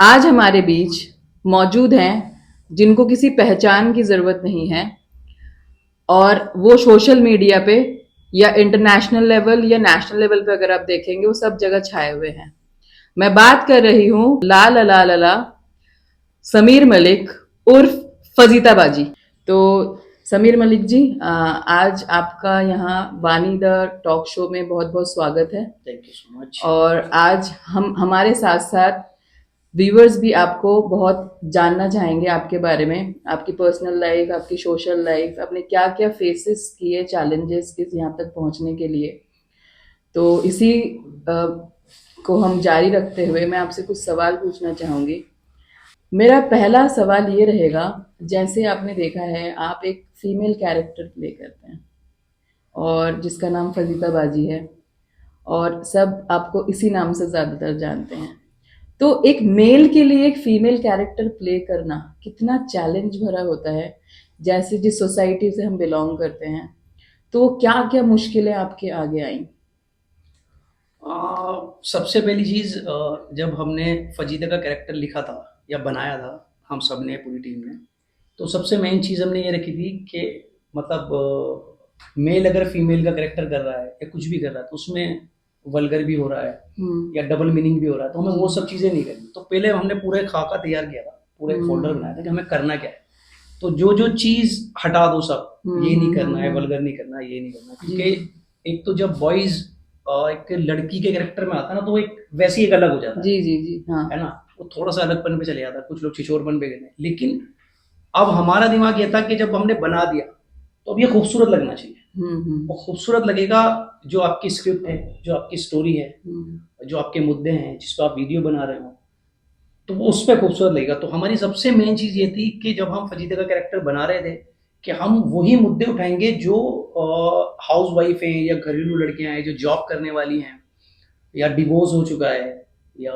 आज हमारे बीच मौजूद हैं जिनको किसी पहचान की ज़रूरत नहीं है और वो सोशल मीडिया पे या इंटरनेशनल लेवल या नेशनल लेवल पे अगर आप देखेंगे वो सब जगह छाए हुए हैं। मैं बात कर रही हूँ ला ला ला ला ला समीर मलिक उर्फ फजीता बाजी। तो समीर मलिक जी, आज आपका यहाँ वानी द टॉक शो में बहुत बहुत स्वागत है। Thank you so much. और आज हम हमारे साथ साथ व्यूअर्स भी आपको बहुत जानना चाहेंगे आपके बारे में, आपकी पर्सनल लाइफ, आपकी सोशल लाइफ, आपने क्या क्या फेसेस किए, चैलेंजेस इस यहाँ तक पहुँचने के लिए। तो इसी को हम जारी रखते हुए मैं आपसे कुछ सवाल पूछना चाहूँगी। मेरा पहला सवाल ये रहेगा, जैसे आपने देखा है आप एक फीमेल कैरेक्टर प्ले करते हैं और जिसका नाम फजीता बाजी है और सब आपको इसी नाम से ज़्यादातर जानते हैं। तो एक मेल के लिए एक फीमेल कैरेक्टर प्ले करना कितना चैलेंज भरा होता है, जैसे जिस सोसाइटी से हम बिलोंग करते हैं। तो क्या क्या मुश्किलें आपके आगे आई? सबसे पहली चीज़, जब हमने फजीदा का कैरेक्टर लिखा था या बनाया था हम सब ने पूरी टीम ने, तो सबसे मेन चीज़ हमने ये रखी थी कि मतलब मेल अगर फीमेल का कैरेक्टर कर रहा है या कुछ भी कर रहा है तो उसमें वल्गर भी हो रहा है या डबल मीनिंग भी हो रहा है, तो हमें वो सब चीज़ें नहीं करनी। तो पहले हमने पूरे खाका तैयार किया था, पूरे फोल्डर बनाया था कि हमें करना क्या है। तो जो जो चीज़ हटा दो सब, ये नहीं करना है, वल्गर नहीं करना, ये नहीं करना, क्योंकि एक तो जब बॉयज एक लड़की के कैरेक्टर में आता है ना, तो एक वैसे ही एक अलग हो जाता है। जी जी जी, हाँ। है ना, वो थोड़ा सा अलगपन पे चले जाता है, कुछ लोग छिछोरपन पे गए। लेकिन अब हमारा दिमाग ये था कि जब हमने बना दिया तो अब ये खूबसूरत लगना चाहिए। वो खूबसूरत लगेगा जो आपकी स्क्रिप्ट है, जो आपकी स्टोरी है, जो आपके मुद्दे हैं, जिस पर आप वीडियो बना रहे हो, तो वो उस पर खूबसूरत लगेगा। तो हमारी सबसे मेन चीज़ ये थी कि जब हम फजीदा का कैरेक्टर बना रहे थे कि हम वही मुद्दे उठाएंगे जो हाउस वाइफ हैं या घरेलू लड़कियां हैं, जो जॉब करने वाली हैं या डिवोर्स हो चुका है, या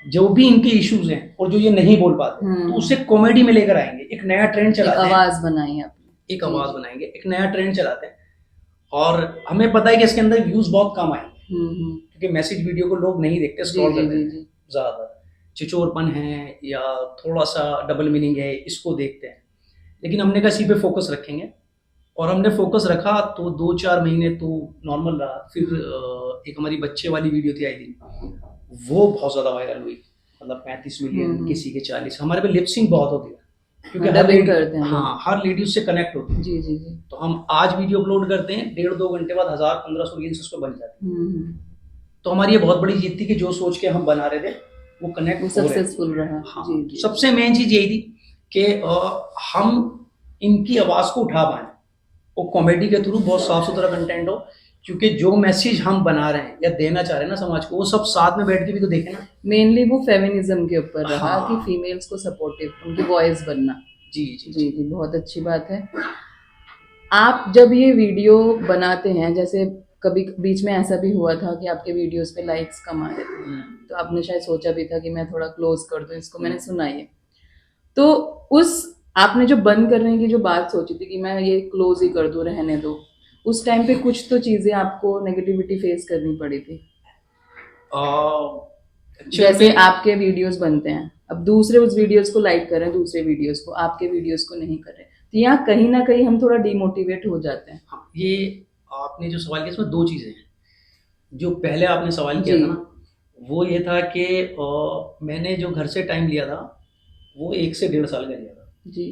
जो भी इनके इश्यूज हैं और जो ये नहीं बोल पाते, तो उसे कॉमेडी में लेकर आएंगे। एक नया ट्रेंड चलाते हैं, आवाज बनाई आपने, एक आवाज बनाएंगे, एक नया ट्रेंड चलाते हैं। और हमें पता है कि इसके अंदर व्यूज बहुत कम आएंगे, क्योंकि मैसेज वीडियो को लोग नहीं देखते, स्क्रॉल करते हैं ज्यादातर। चिचोरपन है या थोड़ा सा डबल मीनिंग है, इसको देखते हैं। लेकिन हमने कहा इसी पे फोकस रखेंगे, और हमने फोकस रखा तो 2-4 महीने तो नॉर्मल रहा। फिर एक हमारी बच्चे वाली वीडियो थी आई दिन, वो बहुत ज़्यादा वायरल हुई, मतलब 35 मिलियन, किसी के 40। हमारे पे लिपसिंग बहुत होती है, क्योंकि हर लेडी करते हैं, हाँ, हर लेडी उससे कनेक्ट होती है। जी जी जी। तो हम आज वीडियो अपलोड करते हैं, 1.5-2 घंटे बाद 1000-1500 रील्स उस पर बन जाती है। तो हमारी ये बहुत बड़ी जीत थी कि जो सोच के हम बना रहे थे वो कनेक्ट हो रहे, सक्सेसफुल रहा। हाँ, जी, जी। सबसे मेन चीज यही थी कि हम इनकी आवाज को उठा पाए, वो कॉमेडी के थ्रू बहुत साफ सुथरा कंटेंट हो, क्योंकि जो मैसेज हम बना रहे हैं या देना चाह रहे हैं ना समाज को, वो सब साथ में बैठ के भी तो देखे ना। मेनली वो फेमिनिज्म के ऊपर रहा, हाँ, कि फीमेल्स को सपोर्टिव, उनकी वॉइस बनना। जी जी जी जी, बहुत अच्छी बात है। आप जब ये वीडियो बनाते हैं, जैसे कभी बीच में ऐसा भी हुआ था कि आपके वीडियोस पे लाइक्स कम आ रहे थे, तो आपने शायद सोचा भी था कि मैं थोड़ा क्लोज कर दूं इसको, मैंने सुना ये। तो उस आपने जो बंद करने की जो बात सोची थी कि मैं ये क्लोज ही कर दूं, रहने दो, उस टाइम पे कुछ तो चीजें आपको नेगेटिविटी फेस करनी पड़ी थी। जैसे आपके वीडियोस बनते हैं, अब दूसरे उस वीडियोस को लाइक कर रहे हैं, दूसरे वीडियोस को, आपके वीडियोस को नहीं कर रहे, तो यहाँ कहीं ना कहीं हम थोड़ा डिमोटिवेट हो जाते हैं। हाँ, ये आपने जो सवाल किया इसमें 2 चीजें हैं। जो पहले आपने सवाल किया था ना, वो ये था कि मैंने जो घर से टाइम लिया था वो 1 से 1.5 साल का लिया था जी।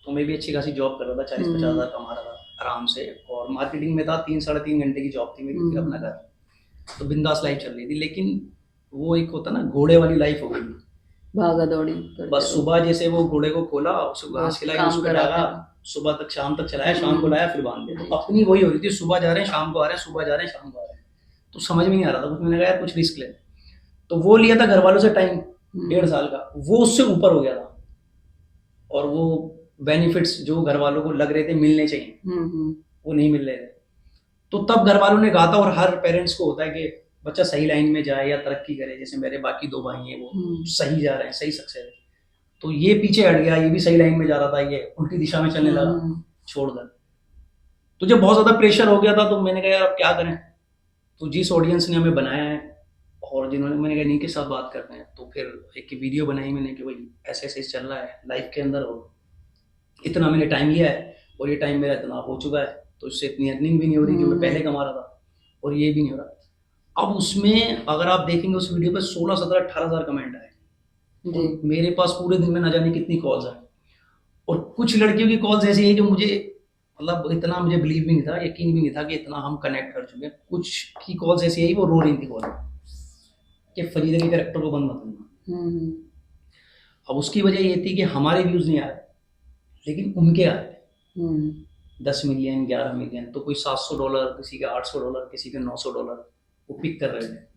तो मैं भी अच्छी खासी जॉब कर रहा था, 40-50 हज़ार कमा रहा था आराम से, और मार्केटिंग में था। 3-3.5 घंटे की जॉब थी मेरी, फिर अपना घर, तो बिंदास लाइफ चल रही थी। लेकिन वो एक होता ना, घोड़े वाली लाइफ हो गई, भागा दौड़ी। बस सुबह जैसे वो घोड़े को खोला, उसको घास खिलाई, उसको डाला, सुबह तक शाम तक चलाया, शाम को लाया, फिर बांध दिया। तो अपनी वही हो रही थी, सुबह जा रहे हैं शाम को आ रहे हैं, सुबह जा रहे हैं शाम को आ रहे हैं। तो समझ में नहीं आ रहा था कुछ। मैंने कहा यार कुछ रिस्क ले, तो वो लिया था घर वालों से टाइम 1.5 साल का, वो उससे ऊपर हो गया था। और वो बेनिफिट्स जो घर वालों को लग रहे थे मिलने चाहिए, वो नहीं मिल रहे थे। तो तब घर वालों ने कहा था, और हर पेरेंट्स को होता है कि बच्चा सही लाइन में जाए या तरक्की करे। जैसे मेरे बाकी 2 भाई हैं, वो सही जा रहे हैं, सही सक्सेस है, तो ये पीछे हट गया, ये भी सही लाइन में जा रहा था, ये उल्टी दिशा में चलने लगा छोड़कर। तो जब बहुत ज्यादा प्रेशर हो गया था, तो मैंने कहा यार अब क्या करें। तो जिस ऑडियंस ने हमें बनाया है, और जिन्होंने, मैंने कहा इन्हीं के साथ बात करते हैं, तो फिर एक वीडियो बनाई मैंने कि भाई ऐसे ऐसे चल रहा है लाइफ के अंदर, और इतना मैंने टाइम लिया है और ये टाइम मेरा इतना हो चुका है, तो इससे इतनी अर्निंग भी नहीं हो रही जो मैं पहले कमा रहा था, और ये भी नहीं हो रहा। अब उसमें अगर आप देखेंगे उस वीडियो पे 16, 17, 18,000 कमेंट आए, जी और मेरे पास पूरे दिन में ना जाने कितनी कॉल्स आए, और कुछ लड़कियों की कॉल्स ऐसी है जो मुझे, मतलब इतना मुझे बिलीव भी नहीं था, यकीन भी नहीं था कि इतना हम कनेक्ट कर चुके हैं। कुछ की कॉल्स ऐसी आई वो रो रही थी कॉल कि फरीदा के कैरेक्टर को बंद मत करना। हम्म अब उसकी वजह ये थी कि हमारे व्यूज नहीं आ रहे, लेकिन उनके आ रहे, हम्म 10 मिलियन, 11 मिलियन, तो कोई $700, किसी के $800, किसी के $900 वो पिक कर रहे थे।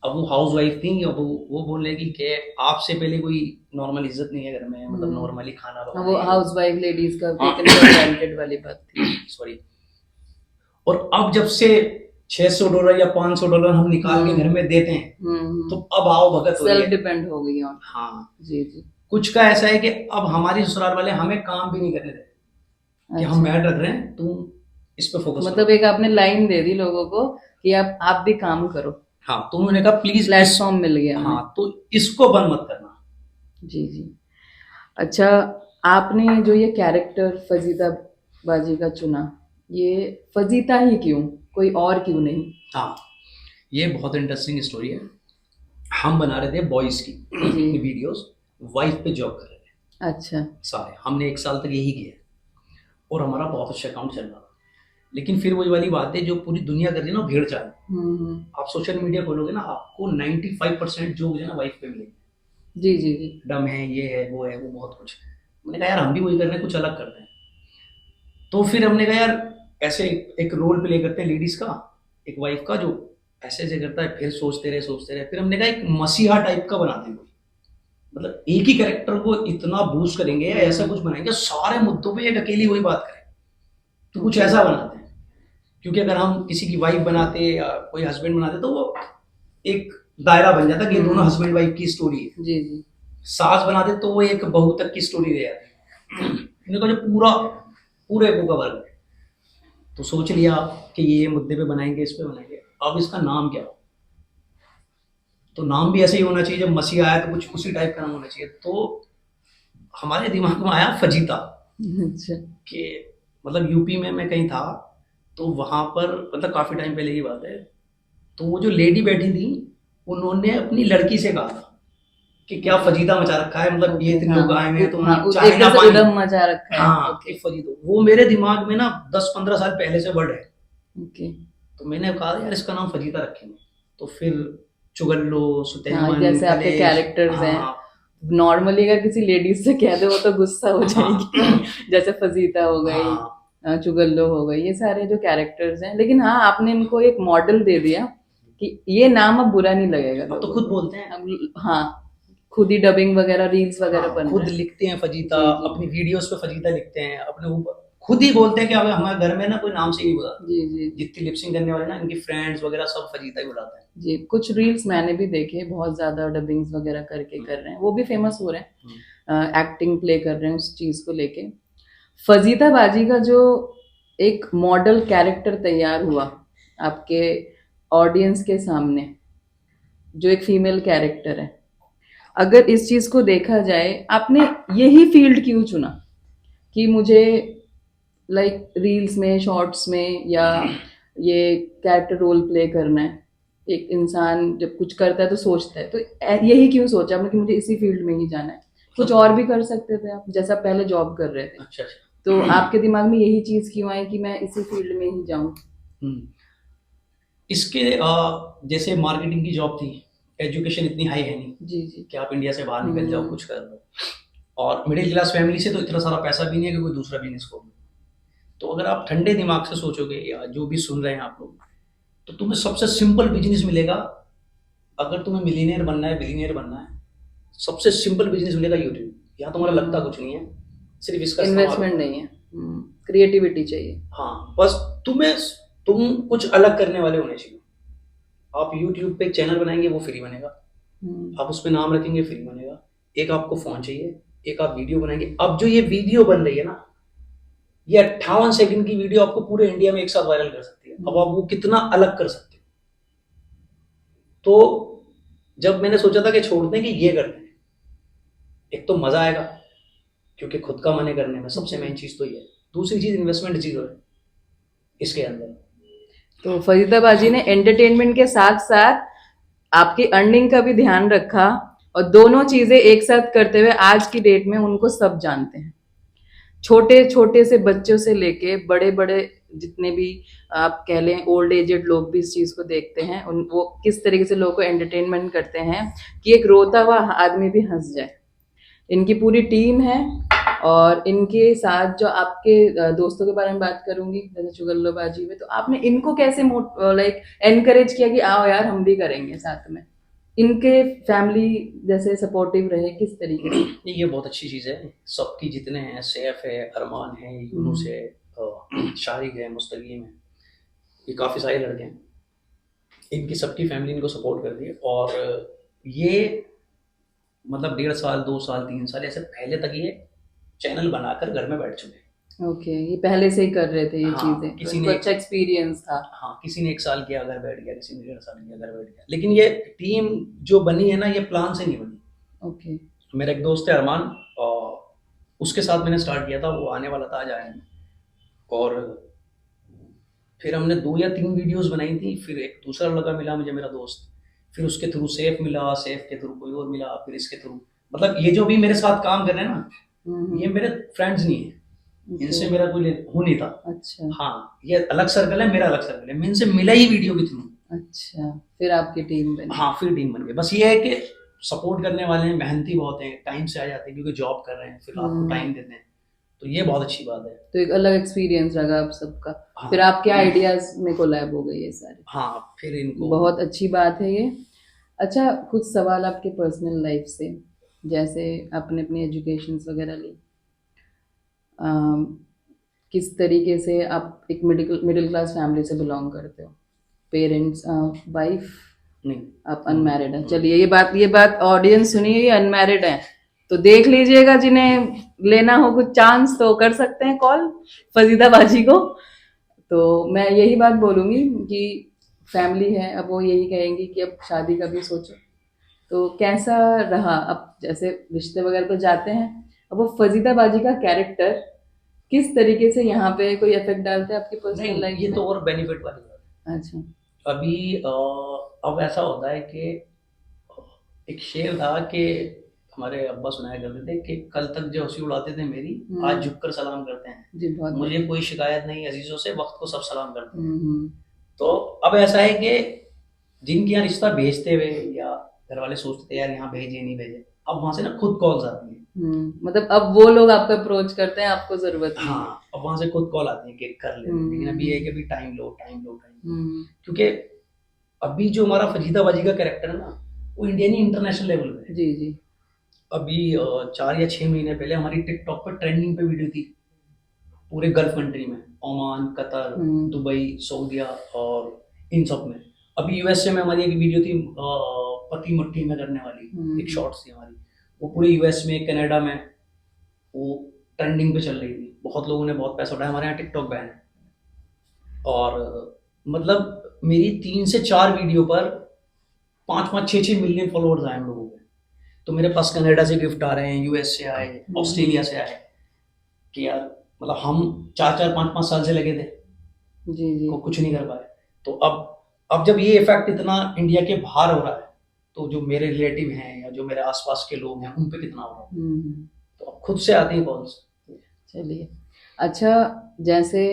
अब वो हाउस वाइफ थी, अब वो बोल रही कि आपसे पहले कोई नॉर्मल इज्जत नहीं है घर में, मतलब नॉर्मली खाना हाँ, पकाना वो है। हाउस वाइफ लेडीज का हाँ। टेकन फॉर ग्रांटेड वाली बात थी। सॉरी। और अब जब से $600 या $500 हम निकाल के घर में देते हैं, तो अब आओ भगत हो रही सेल्फ है। डिपेंड हो गई ऑन। हाँ, जी जी कुछ का ऐसा है कि अब हमारी ससुराल वाले हमें काम भी नहीं करने देते, कि हम अच्छा, मैड रख रहे हैं, तुम इस पे फोकस मतलब करो। एक आपने लाइन दे दी लोगों को कि आप भी काम करो, हाँ, तो उन्होंने कहा प्लीज प्लेटफॉर्म मिल गया हमें। हाँ, तो इसको बंद मत करना। जी जी। अच्छा, आपने जो ये कैरेक्टर फजीता बाजी का चुना, ये फजीता ही क्यों, कोई और क्यों नहीं? हाँ, ये बहुत इंटरेस्टिंग स्टोरी है। हम बना रहे थे बॉयज की जी वीडियोस, वाइफ पे जॉब कर रहे थे अच्छा सारे, हमने 1 साल तक यही किया, और हमारा बहुत अच्छा अकाउंट चल रहा था। लेकिन फिर वही वाली बात है जो पूरी दुनिया कर रही है ना, भेड़ चाल। आप सोशल मीडिया खोलोगे ना, आपको 95% जो है ना वाइफ पे मिलेंगे। जी जी जी डम है, ये है, वो है, वो बहुत कुछ। मैंने कहा यार हम भी वही कर रहे हैं, कुछ अलग करते हैं। तो फिर हमने कहा यार ऐसे एक रोल प्ले करते हैं लेडीज का, एक वाइफ का, जो ऐसे ऐसे करता है। फिर सोचते रहे, फिर हमने कहा एक मसीहा टाइप का बनाते हैं कोई, मतलब एक ही कैरेक्टर को इतना बूस्ट करेंगे या ऐसा कुछ बनाएंगे सारे मुद्दों पे एक अकेली वही बात करें, तो कुछ ऐसा बनाते हैं। क्योंकि अगर हम किसी की वाइफ बनाते या कोई हस्बैंड बनाते तो वो एक दायरा बन जाता कि ये दोनों हस्बैंड वाइफ की स्टोरी है। जी जी सास बनाते तो वो एक बहू तक की स्टोरी दे जाती। इन्होंने कहा जो पूरे को कवर करे, तो सोच लिया कि ये मुद्दे पे बनाएंगे, इस पे बनाएंगे। अब इसका नाम क्या हो, तो नाम भी ऐसे ही होना चाहिए, जब मसीहा आया तो कुछ उसी टाइप का नाम होना चाहिए। तो हमारे दिमाग में आया फजीता, अच्छा कि मतलब यूपी में मैं कहीं था, तो वहां पर, मतलब काफी टाइम पहले की बात है, तो वो जो लेडी बैठी थी उन्होंने अपनी लड़की से कहा था कि क्या फजीता मचा रखा है, मतलब ये इतने लोग आए हुए हैं तो हाँ, चाय एक ना तरह से पानी। उधम मचा रखा है। हाँ, कि फजीता, वो मेरे दिमाग में ना 10-15 साल पहले से वर्ड है। ओके, तो मैंने कहा यार इसका नाम फजीता रखेंगे। तो फिर चुगल्लो, हाँ, सुतेमन, जैसे आपके कलेश, कैरेक्टर्स हैं, हाँ, नॉर्मली अगर किसी लेडीज से कह दे वो तो गुस्सा हो जाएगी। जैसे फजीता हो गई, हाँ, चुगल्लो हो गई, ये सारे जो कैरेक्टर्स हैं। लेकिन हाँ, आपने इनको एक मॉडल दे दिया कि ये नाम अब बुरा नहीं लगेगा अब तो लोगों खुद को। बोलते हैं। अब हाँ, खुद ही डबिंग वगैरह, रील्स वगैरह हाँ, बन खुद रहे हैं। लिखते हैं फजीता, जी जी अपनी वीडियोस पे फजीता लिखते हैं, अपने ऊपर खुद ही बोलते हैं कि अब हमारे घर में ना कोई नाम से ही बुलाता। जी जी जितनी लिपसिंग करने वाले ना इनकी फ्रेंड्स वगैरह सब फजीता ही बुलाते हैं। जी। कुछ रील्स मैंने भी देखे, बहुत ज्यादा डबिंग्स वगैरह करके कर रहे हैं, वो भी फेमस हो रहे हैं, एक्टिंग प्ले कर रहे हैं उस चीज को लेके। फजीता बाजी का जो एक मॉडल कैरेक्टर तैयार हुआ आपके ऑडियंस के सामने, जो एक फीमेल कैरेक्टर है, अगर इस चीज को देखा जाए, आपने यही फील्ड क्यों चुना कि मुझे लाइक रील्स में, शॉर्ट्स में, या ये कैरेक्टर रोल प्ले करना है? एक इंसान जब कुछ करता है तो सोचता है, तो यही क्यों सोचा आपने कि मुझे इसी फील्ड में ही जाना है? कुछ और भी कर सकते थे आप, जैसा पहले जॉब कर रहे थे, अच्छा, तो आपके दिमाग में यही चीज क्यों आई कि मैं इसी फील्ड में ही जाऊं? इसके जैसे मार्केटिंग की जॉब थी, एजुकेशन इतनी हाई है नहीं जी जी कि आप इंडिया से बाहर निकल जाओ कुछ कर लो, और मिडिल क्लास फैमिली से तो इतना सारा पैसा भी नहीं है कि कोई दूसरा बिजनेस खोलो। तो अगर आप ठंडे दिमाग से सोचोगे, या जो भी सुन रहे हैं आप लोग, तो तुम्हें सबसे सिंपल बिजनेस मिलेगा। अगर तुम्हें मिलीनियर बनना है, बिलीनियर बनना है, सबसे सिंपल बिजनेस मिलेगा यूट्यूब। यहाँ तुम्हारा लगता कुछ नहीं है, सिर्फ इसका इन्वेस्टमेंट नहीं है, क्रिएटिविटी चाहिए। हाँ, बस तुम कुछ अलग करने वाले होने चाहिए। आप यूट्यूब पे एक चैनल बनाएंगे, वो फ्री बनेगा। आप उस पर नाम रखेंगे, फ्री बनेगा। एक आपको फोन चाहिए, एक आप वीडियो बनाएंगे। अब जो ये वीडियो बन रही है ना, ये 58 सेकंड की वीडियो आपको पूरे इंडिया में एक साथ वायरल कर सकती है। अब आप वो कितना अलग कर सकते हो, तो जब मैंने सोचा था कि छोड़ते हैं कि ये करते हैं, एक तो मजा आएगा क्योंकि खुद का मन है करने में, सबसे मेन चीज तो ये है। दूसरी चीज इन्वेस्टमेंट जीरो है इसके अंदर। तो फरीदाबाजी ने एंटरटेनमेंट के साथ साथ आपकी अर्निंग का भी ध्यान रखा, और दोनों चीजें एक साथ करते हुए आज की डेट में उनको सब जानते हैं। छोटे छोटे से बच्चों से लेके बड़े बड़े जितने भी आप कह लें ओल्ड एजेड लोग भी इस चीज को देखते हैं, उन वो किस तरीके से लोगों को एंटरटेनमेंट करते हैं कि एक रोता हुआ आदमी भी हंस जाए। इनकी पूरी टीम है, और इनके साथ जो आपके दोस्तों के बारे में बात करूंगी जैसे चुगल्लोबाजी में, तो आपने इनको कैसे लाइक एनकरेज किया कि आओ यार हम भी करेंगे साथ में? इनके फैमिली जैसे सपोर्टिव रहे किस तरीके से? नहीं, ये बहुत अच्छी चीज़ है। सबकी जितने हैं, सैफ है, अरमान है, यूनुस है, शारिक है, मुस्तकीम है, ये काफ़ी सारे लड़के हैं। इनकी सबकी फैमिली इनको सपोर्ट कर रही है, और ये मतलब 1.5 साल 2 साल 3 साल ऐसे पहले तक ये चैनल बनाकर घर में बैठ चुके हैं। ओके, ये पहले से ही कर रहे थे ये हाँ, चीजें, किसी तो इनको ने अच्छा एक्सपीरियंस था। हाँ, किसी ने 1 साल किया घर बैठ गया, किसी ने 1.5 साल किया घर बैठ गया, लेकिन ये टीम जो बनी है ना, ये प्लान से नहीं बनी। ओके। मेरा एक दोस्त है अरमान, और उसके साथ मैंने स्टार्ट किया था, वो आने वाला था, आज आया नहीं। और फिर हमने 2 या 3 वीडियोस बनाई थी, फिर एक दूसरा लड़का मिला मुझे, मेरा दोस्त, फिर उसके थ्रू सैफ मिला, सैफ के थ्रू कोई और मिला, फिर इसके थ्रू, मतलब ये जो भी मेरे साथ काम कर रहे हैं ना, ये मेरे फ्रेंड्स नहीं है, इनसे मेरा कोई हो नहीं था। अच्छा। हाँ, ये अलग सर्कल है, मेरा अलग सर्कल है, मैं इनसे मिला ही वीडियो के थ्रू। अच्छा, फिर आपकी टीम बनी। हाँ, फिर टीम बन गई। बस ये है कि सपोर्ट करने वाले हैं, मेहनती बहुत हैं, टाइम से आ जाते हैं क्योंकि जॉब कर रहे हैं, फिर रात को टाइम देते हैं, तो ये बहुत अच्छी बात है। तो एक अलग एक्सपीरियंस रहा आप सबका। हाँ, फिर आपके आइडियाज में कोलैब हो गए ये सारे। हाँ, फिर इनको बहुत अच्छी बात है ये। अच्छा, कुछ सवाल आपके पर्सनल लाइफ से, जैसे आपने अपनी एजुकेशन वगैरह ली, अम, किस तरीके से आप एक मिडिल मिडिल क्लास फैमिली से बिलोंग करते हो? पेरेंट्स, वाइफ, नहीं, आप अनमैरिड हैं? चलिए, ये बात ऑडियंस सुनिए, ये अनमैरिड हैं, तो देख लीजिएगा, जिन्हें लेना हो कुछ चांस तो कर सकते हैं कॉल फजीदाबाजी को। तो मैं यही बात बोलूंगी कि फैमिली है, अब वो यही कहेंगी कि अब शादी का भी सोचो। तो कैसा रहा, अब जैसे रिश्ते वगैरह तो जाते हैं, अब वो फजीदाबाजी का कैरेक्टर किस तरीके से यहाँ पे कोई इफेक्ट डालता है आपकी पर्सनल नहीं, लाइफ ये में? तो और बेनिफिट वाली बात है। अच्छा। अभी अब ऐसा होता है कि एक शेर था कि हमारे अब्बा सुनाया करते थे कि कल तक जो हंसी उड़ाते थे मेरी, आज झुककर सलाम करते हैं। जी, बहुत मुझे कोई शिकायत नहीं अजीजों से, वक्त को सब सलाम करते हैं। हम्म। तो अब ऐसा है कि जिनके यहाँ रिश्ता भेजते हुए या घर वाले सोचते थे यार यहाँ भेजे नहीं भेजे, अब वहां से ना खुद कॉल्स आती है। मतलब अब वो लोग आपको अप्रोच करते हैं, आपको जरूरत नहीं है। हाँ, अब वहां से खुद कॉल आती है कि कर ले, लेकिन अभी ये है कि अभी टाइम लो, टाइम लो, टाइम लो, क्योंकि अभी जो हमारा फजीदाबाजी का कैरेक्टर है ना, वो इंडिया नहीं इंटरनेशनल लेवल पे है। जी जी। अभी 4 या 6 महीने पहले हमारी टिकटॉक पर ट्रेंडिंग पे वीडियो थी पूरे गल्फ कंट्री में, ओमान, कतर, दुबई, सऊदिया और इन सब में। अभी यूएसए में हमारी एक वीडियो थी पति मुट्ठी में करने वाली, एक शॉर्ट्स थी हमारी, वो पूरे यूएस में, कनाडा में वो ट्रेंडिंग पे चल रही थी। बहुत लोगों ने बहुत पैसा उठाया, हमारे यहाँ टिकटॉक बैन है। और मतलब मेरी 3 से 4 वीडियो पर 5-5, 6-6 मिलियन फॉलोअर्स आए हम लोगों के। तो मेरे पास कनाडा से गिफ्ट आ रहे हैं, यूएस से आए, ऑस्ट्रेलिया से आए, कि यार मतलब हम 4-4, 5-5 साल से लगे थे, जी जी, को कुछ नहीं कर पाए। तो अब जब ये इफेक्ट इतना इंडिया के बाहर हो रहा है, तो जो मेरे रिलेटिव हैं या जो मेरे आसपास के लोग हैं उन पे कितना हो रहा है, तो अब खुद से आती है कॉल्स। चलिए। अच्छा, जैसे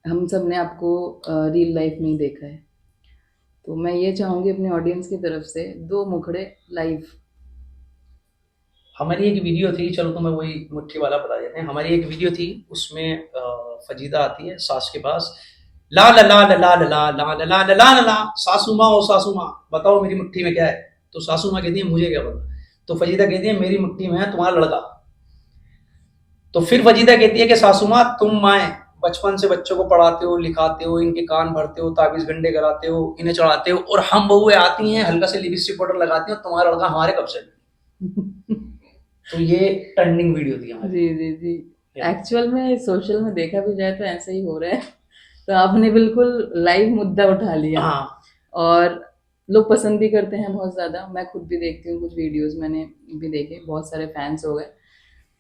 हम सब ने आपको रियल लाइफ में ही देखा है, तो मैं ये चाहूंगी अपने ऑडियंस की तरफ से 2 मुखड़े लाइव। हमारी एक वीडियो थी, चलो तो मैं वही मुट्ठी वाला बता देते हैं। हमारी एक वीडियो थी, उसमें फजीदा आती है सास के पास, ला ला ला ला ला ला ला ला ला ला ला ला, सासू माँ, ओ सासू माँ बताओ मेरी मुट्ठी में क्या है। तो सासू माँ कहती है मुझे क्या पता। तो फजीदा कहती है मेरी मुट्ठी में है तुम्हारा लड़का। तो फिर फजीदा कहती है कि सासू माँ तुम माए बचपन से बच्चों को पढ़ाते हो, लिखाते हो, इनके कान भरते हो, ताबीज गंडे कराते हो, इन्हें चढ़ाते हो, और हम बहुएं आती हैं हल्का से लिपस्टिक पाउडर लगाती हैं, और तुम्हारा लड़का हमारे कब्जे में। तो ये टर्निंग वीडियो थी हमारी। जी जी जी। एक्चुअल में सोशल में देखा भी जाए तो ऐसे ही हो रहा है, तो आपने बिल्कुल लाइव मुद्दा उठा लिया। हाँ, और लोग पसंद भी करते हैं बहुत ज़्यादा। मैं खुद भी देखती हूँ, कुछ वीडियोस मैंने भी देखे, बहुत सारे फैंस हो गए।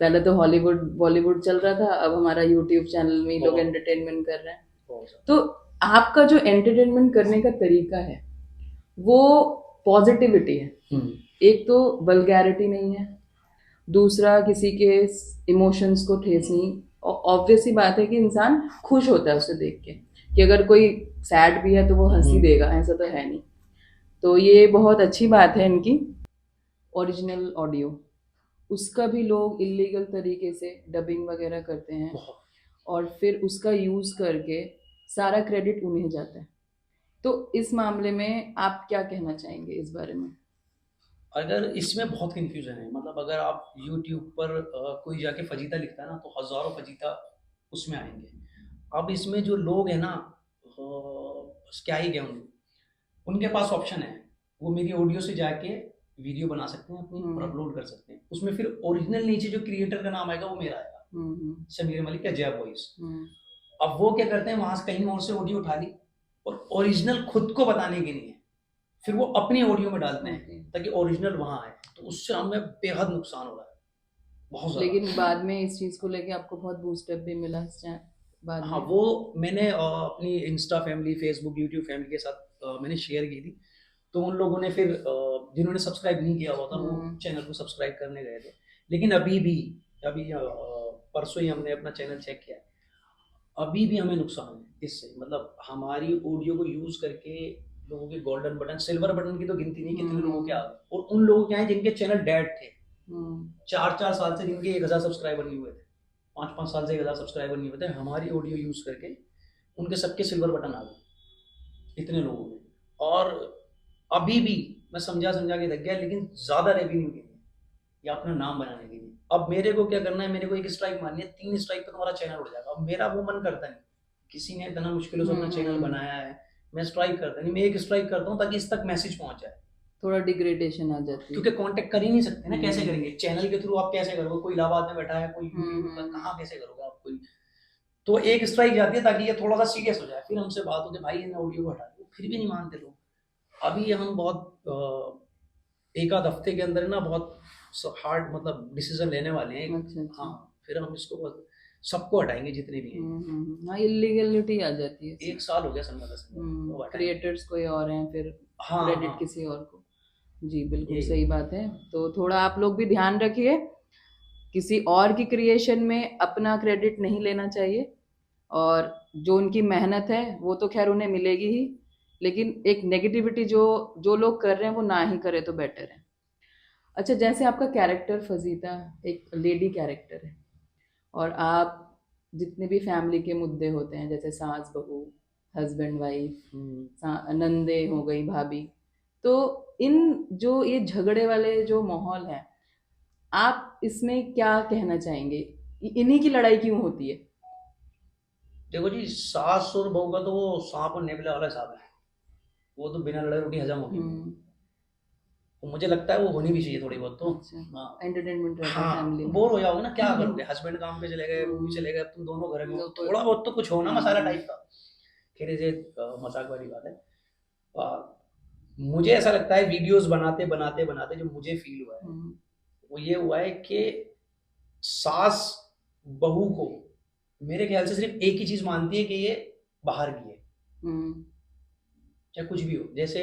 पहले तो हॉलीवुड बॉलीवुड चल रहा था, अब हमारा यूट्यूब चैनल में ही लोग बहुत एंटरटेनमेंट कर रहे हैं। बहुत ज्यादा। तो आपका जो एंटरटेनमेंट करने का तरीका है वो पॉजिटिविटी है। हम्म। एक तो वल्गैरिटी नहीं है, दूसरा किसी के इमोशंस को ठेस नहीं। ऑब्वियस ही बात है कि इंसान खुश होता है उसे देख के, कि अगर कोई सैड भी है तो वो हंसी देगा, ऐसा तो है नहीं। तो ये बहुत अच्छी बात है इनकी। ओरिजिनल ऑडियो, उसका भी लोग इलीगल तरीके से डबिंग वगैरह करते हैं, बहुत। और फिर उसका यूज़ करके सारा क्रेडिट उन्हें जाता है। तो इस मामले में आप क्या कहना चाहेंगे इस बारे में? अगर इसमें बहुत कंफ्यूजन है, मतलब अगर आप YouTube पर कोई जाके फजीता लिखता है ना, तो हजारों फजीता उसमें आएंगे। अब इसमें जो लोग हैं ना, क्या ही क्या उनके पास ऑप्शन है। वो मेरी ऑडियो से जाके वीडियो बना सकते हैं अपनी और अपलोड कर सकते हैं। उसमें फिर ओरिजिनल नीचे जो क्रिएटर का नाम आएगा वो मेरा आएगा, समीर मलिक या जय वॉइस। अब वो क्या करते हैं, वहां से कहीं और से ऑडियो उठा ली और ओरिजिनल खुद को बताने के लिए फिर वो अपनी ऑडियो में डालते हैं ताकि ओरिजिनल वहां आए। तो उससे हमें बेहद नुकसान हो रहा है, बहुत ज्यादा। लेकिन बाद में इस चीज को लेके आपको बहुत बूस्टअप भी मिला बाद हाँ, में। वो मैंने अपनी Insta family, Facebook, YouTube family के साथ मैंने शेयर की थी। तो उन लोगों ने फिर जिन्होंने सब्सक्राइब नहीं किया हुआ था वो चैनल को सब्सक्राइब करने गए थे। लेकिन अभी परसों ही हमने अपना चैनल चेक किया है, अभी भी हमें नुकसान है इससे। मतलब हमारी ऑडियो को यूज करके लोगों के गोल्डन बटन, सिल्वर बटन की तो गिनती नहीं कितने लोगों के आ गए। और उन लोगों के हैं जिनके चैनल डेड थे, 4 4 साल से, जिनके 1000 सब्सक्राइबर नहीं हुए थे, 5 5 साल से 1000 सब्सक्राइबर नहीं हुए थे, हमारी ऑडियो यूज करके उनके सबके सिल्वर बटन आ गए इतने लोगों में। और अभी भी मैं समझा समझा के थक गया, लेकिन ज्यादा रेवेन्यू के लिए या अपना नाम बनाने के लिए। अब मेरे को क्या करना है, मेरे को एक स्ट्राइक मारनी है, 3 स्ट्राइक पे तुम्हारा चैनल उड़ जाएगा। अब मेरा वो मन करता नहीं, किसी ने इतना मुश्किलों से अपना चैनल बनाया है, मैं स्ट्राइक करता नहीं, मैं एक स्ट्राइक करता हूँ ताकि इस तक मैसेज पहुंच जाए। थोड़ा डिग्रेडेशन आ जाती है, क्योंकि कांटेक्ट कर ही नहीं सकते ना, कैसे करेंगे चैनल के थ्रू? आप कैसे करोगे? कोई इलाहाबाद में बैठा है, कोई कहाँ कैसे करोगे आप? कोई तो एक स्ट्राइक जाती है ताकि ये थोड़ा सा सीरियस हो जाए। फिर हमसे बात होती है, भाई इन ऑडियो को हटा दो, फिर भी नहीं मानते लोग। अभी हम बहुत एक आध हफ्ते के अंदर ना बहुत हार्ड मतलब डिसीजन लेने वाले हैं। अच्छा। हाँ, फिर हम इसको बहुत सबको हटाएंगे जितने भी हैं। हाँ, इलीगलिटी आ जाती है। 1 साल हो गया सन्ना दस, वो हटाएंगे। क्रिएटर्स कोई और हैं, फिर हाँ क्रेडिट हाँ, किसी और को। जी बिल्कुल ये सही बात है। तो थोड़ा आप लोग भी ध्यान रखिए, किसी और की क्रिएशन में अपना क्रेडिट नहीं लेना चाहिए। और जो उनकी मेहनत है वो तो खैर उन्हें मिलेगी ही, लेकिन एक नेगेटिविटी जो जो लोग कर रहे हैं वो ना ही करे तो बेटर है। अच्छा, जैसे आपका कैरेक्टर फजीता एक लेडी कैरेक्टर है, और आप जितने भी फैमिली के मुद्दे होते हैं, जैसे सास बहू, हस्बैंड वाइफ, नंदे हो गई, भाभी, तो इन जो ये झगड़े वाले जो माहौल है, आप इसमें क्या कहना चाहेंगे? इन्हीं की लड़ाई क्यों होती है? देखो जी, सास और बहू का तो वो सांप और नेवले वाला हिसाब है। वो तो बिना लड़ाई रोटी हजम होगी। तो मुझे लगता है वो होनी भी चाहिए थोड़ी बहुत तो। अच्छा, हाँ एंटरटेनमेंट रहता है हाँ, फैमिली में। बोर हो जाओगे ना, क्या करोगे? हस्बैंड काम पे चले गए, वो भी चले गए, अब तुम दोनों घर में हो, थोड़ा बहुत तो कुछ हो ना मसाला टाइप का। खैर ये मजाक वाली बात है। आ, मुझे ऐसा लगता है वीडियोस बनाते बनाते बनाते जो मुझे फील हुआ है वो ये हुआ है कि सास बहू को मेरे ख्याल से सिर्फ एक ही चीज मानती है कि ये बाहर की है, चाहे कुछ भी हो। जैसे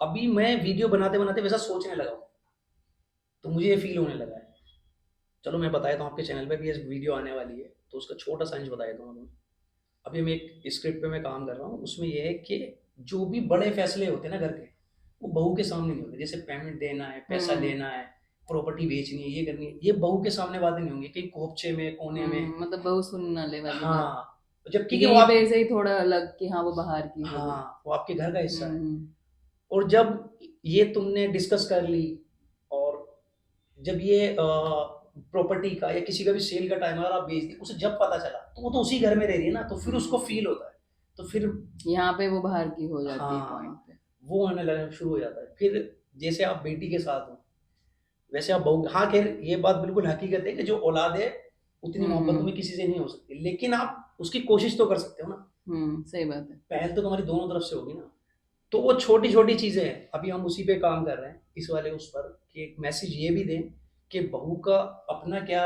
अभी मैं वीडियो बनाते बनाते वैसा सोचने लगा हूं, तो मुझे ये फील होने लगा है। चलो मैं बताया था आपके चैनल पे भी ये वीडियो आने वाली है, तो उसका छोटा सा अंश बताया था मैं। अभी मैं एक स्क्रिप्ट पे मैं काम कर रहा हूँ, उसमें यह है कि जो भी बड़े फैसले होते हैं ना घर के, वो बहू के सामने नहीं होते। जैसे पेमेंट देना है, पैसा लेना है, प्रॉपर्टी बेचनी है, ये करनी है, ये बहू के सामने बातें नहीं होंगी, कहीं कोपचे में कोने में। मतलब बहू सुनने वाली बात। हाँ, जबकि कि वो यहीं आप, पे से ही थोड़ा अलग कि हाँ वो बाहर की है। हाँ वो आपके घर का हिस्सा है। और जब ये तुमने डिस्कस कर ली, और जब ये प्रॉपर्टी का या किसी का भी सेल का टाइम अगर आप बेच दी, उसे जब पता चला तो वो तो उसी घर में रह रही है ना, तो फिर उसको फील होता है। तो फिर यहाँ पे वो बाहर की हो जाती है पॉइंट हाँ, पे। वो आने लगना शुरू हो जाता है। फिर जैसे आप बेटी के साथ हो, वैसे आप बहू। हाँ खैर ये बात बिल्कुल हकीकत है कि जो औलाद है उतनी मोहब्बत में किसी से नहीं हो सकती, लेकिन आप उसकी कोशिश तो कर सकते हो ना। सही बात है। पहल तो तुम्हारी दोनों तरफ से होगी ना। तो वो छोटी छोटी चीजें हैं, अभी हम उसी पे काम कर रहे हैं इस वाले उस पर, कि एक मैसेज ये भी दें कि बहू का अपना क्या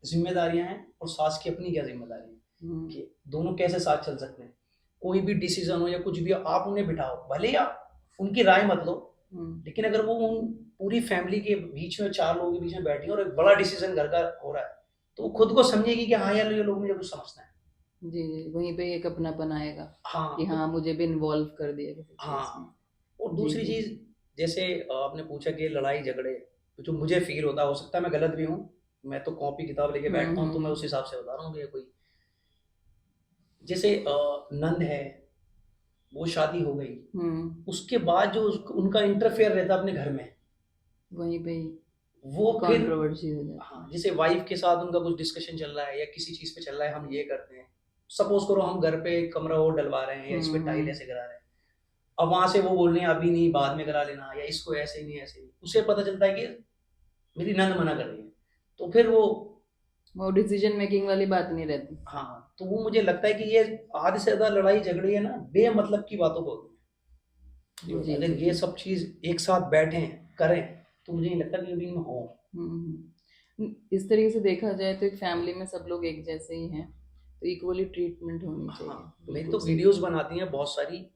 जिम्मेदारियां हैं और सास की अपनी क्या जिम्मेदारियां हैं, कि दोनों कैसे साथ चल सकते हैं। कोई भी डिसीजन हो या कुछ भी हो, आप उन्हें बिठाओ, भले ही आप उनकी राय मत लो, लेकिन अगर वो उन पूरी फैमिली के बीच में, 4 लोगों के बीच में बैठी है और एक बड़ा डिसीजन घर का हो रहा है, तो वो खुद को समझेगी कि हाँ यार ये लोग मुझे कुछ समझते हैं। जी जी, वहीं पे एक अपनापन आएगा हाँ कि हाँ मुझे भी इन्वॉल्व कर दिया किसी चीज में। हाँ। और जी दूसरी जी। चीज, जैसे आपने पूछा कि लड़ाई झगड़े, तो जो मुझे फील होता है, हो सकता है मैं गलत भी हूँ, मैं तो कॉपी किताब लेके बैठता हूँ, तो मैं उस हिसाब से बता रहा हूँ कि कोई, जैसे नंद है, वो शादी हो गई, उसके बाद जो उनका इंटरफेयर रहता है अपने घर में, वहीं पे ही वो फिर कंट्रोवर्सी हो जाती हाँ, जैसे वाइफ के साथ उनका कुछ डिस्कशन चल रहा है या किसी चीज पे चल रहा है, हम ये करते हैं, सपोज करो हम घर पे एक कमरा और डलवा रहे हैं या इस पे टाइल ऐसे करा रहे हैं, अब वहां से वो बोल रहे हैं अभी नहीं, बाद में करा लेना, या इसको ऐसे नहीं ऐसे नहीं, उसे पता चलता है कि मेरी नंद मना कर रही है, तो फिर वो डिसीजन मेकिंग वाली बात नहीं रहती। हाँ, तो वो मुझे लगता है कि ये आधे से ज्यादा लड़ाई झगड़ी है ना, बेमतलब की बातों को होती है। जी अगर जी ये जी। सब चीज एक साथ बैठे करें, तो मुझे नहीं लगता कि कभी इनमें हो। इस तरीके से देखा जाए तो एक फैमिली में सब लोग एक जैसे ही हैं, तो इक्वली ट्रीटमेंट होनी चाहिए। हाँ, मेरी बिल्कुल तो सही। वीडियोस बनाती हैं बहुत सारी,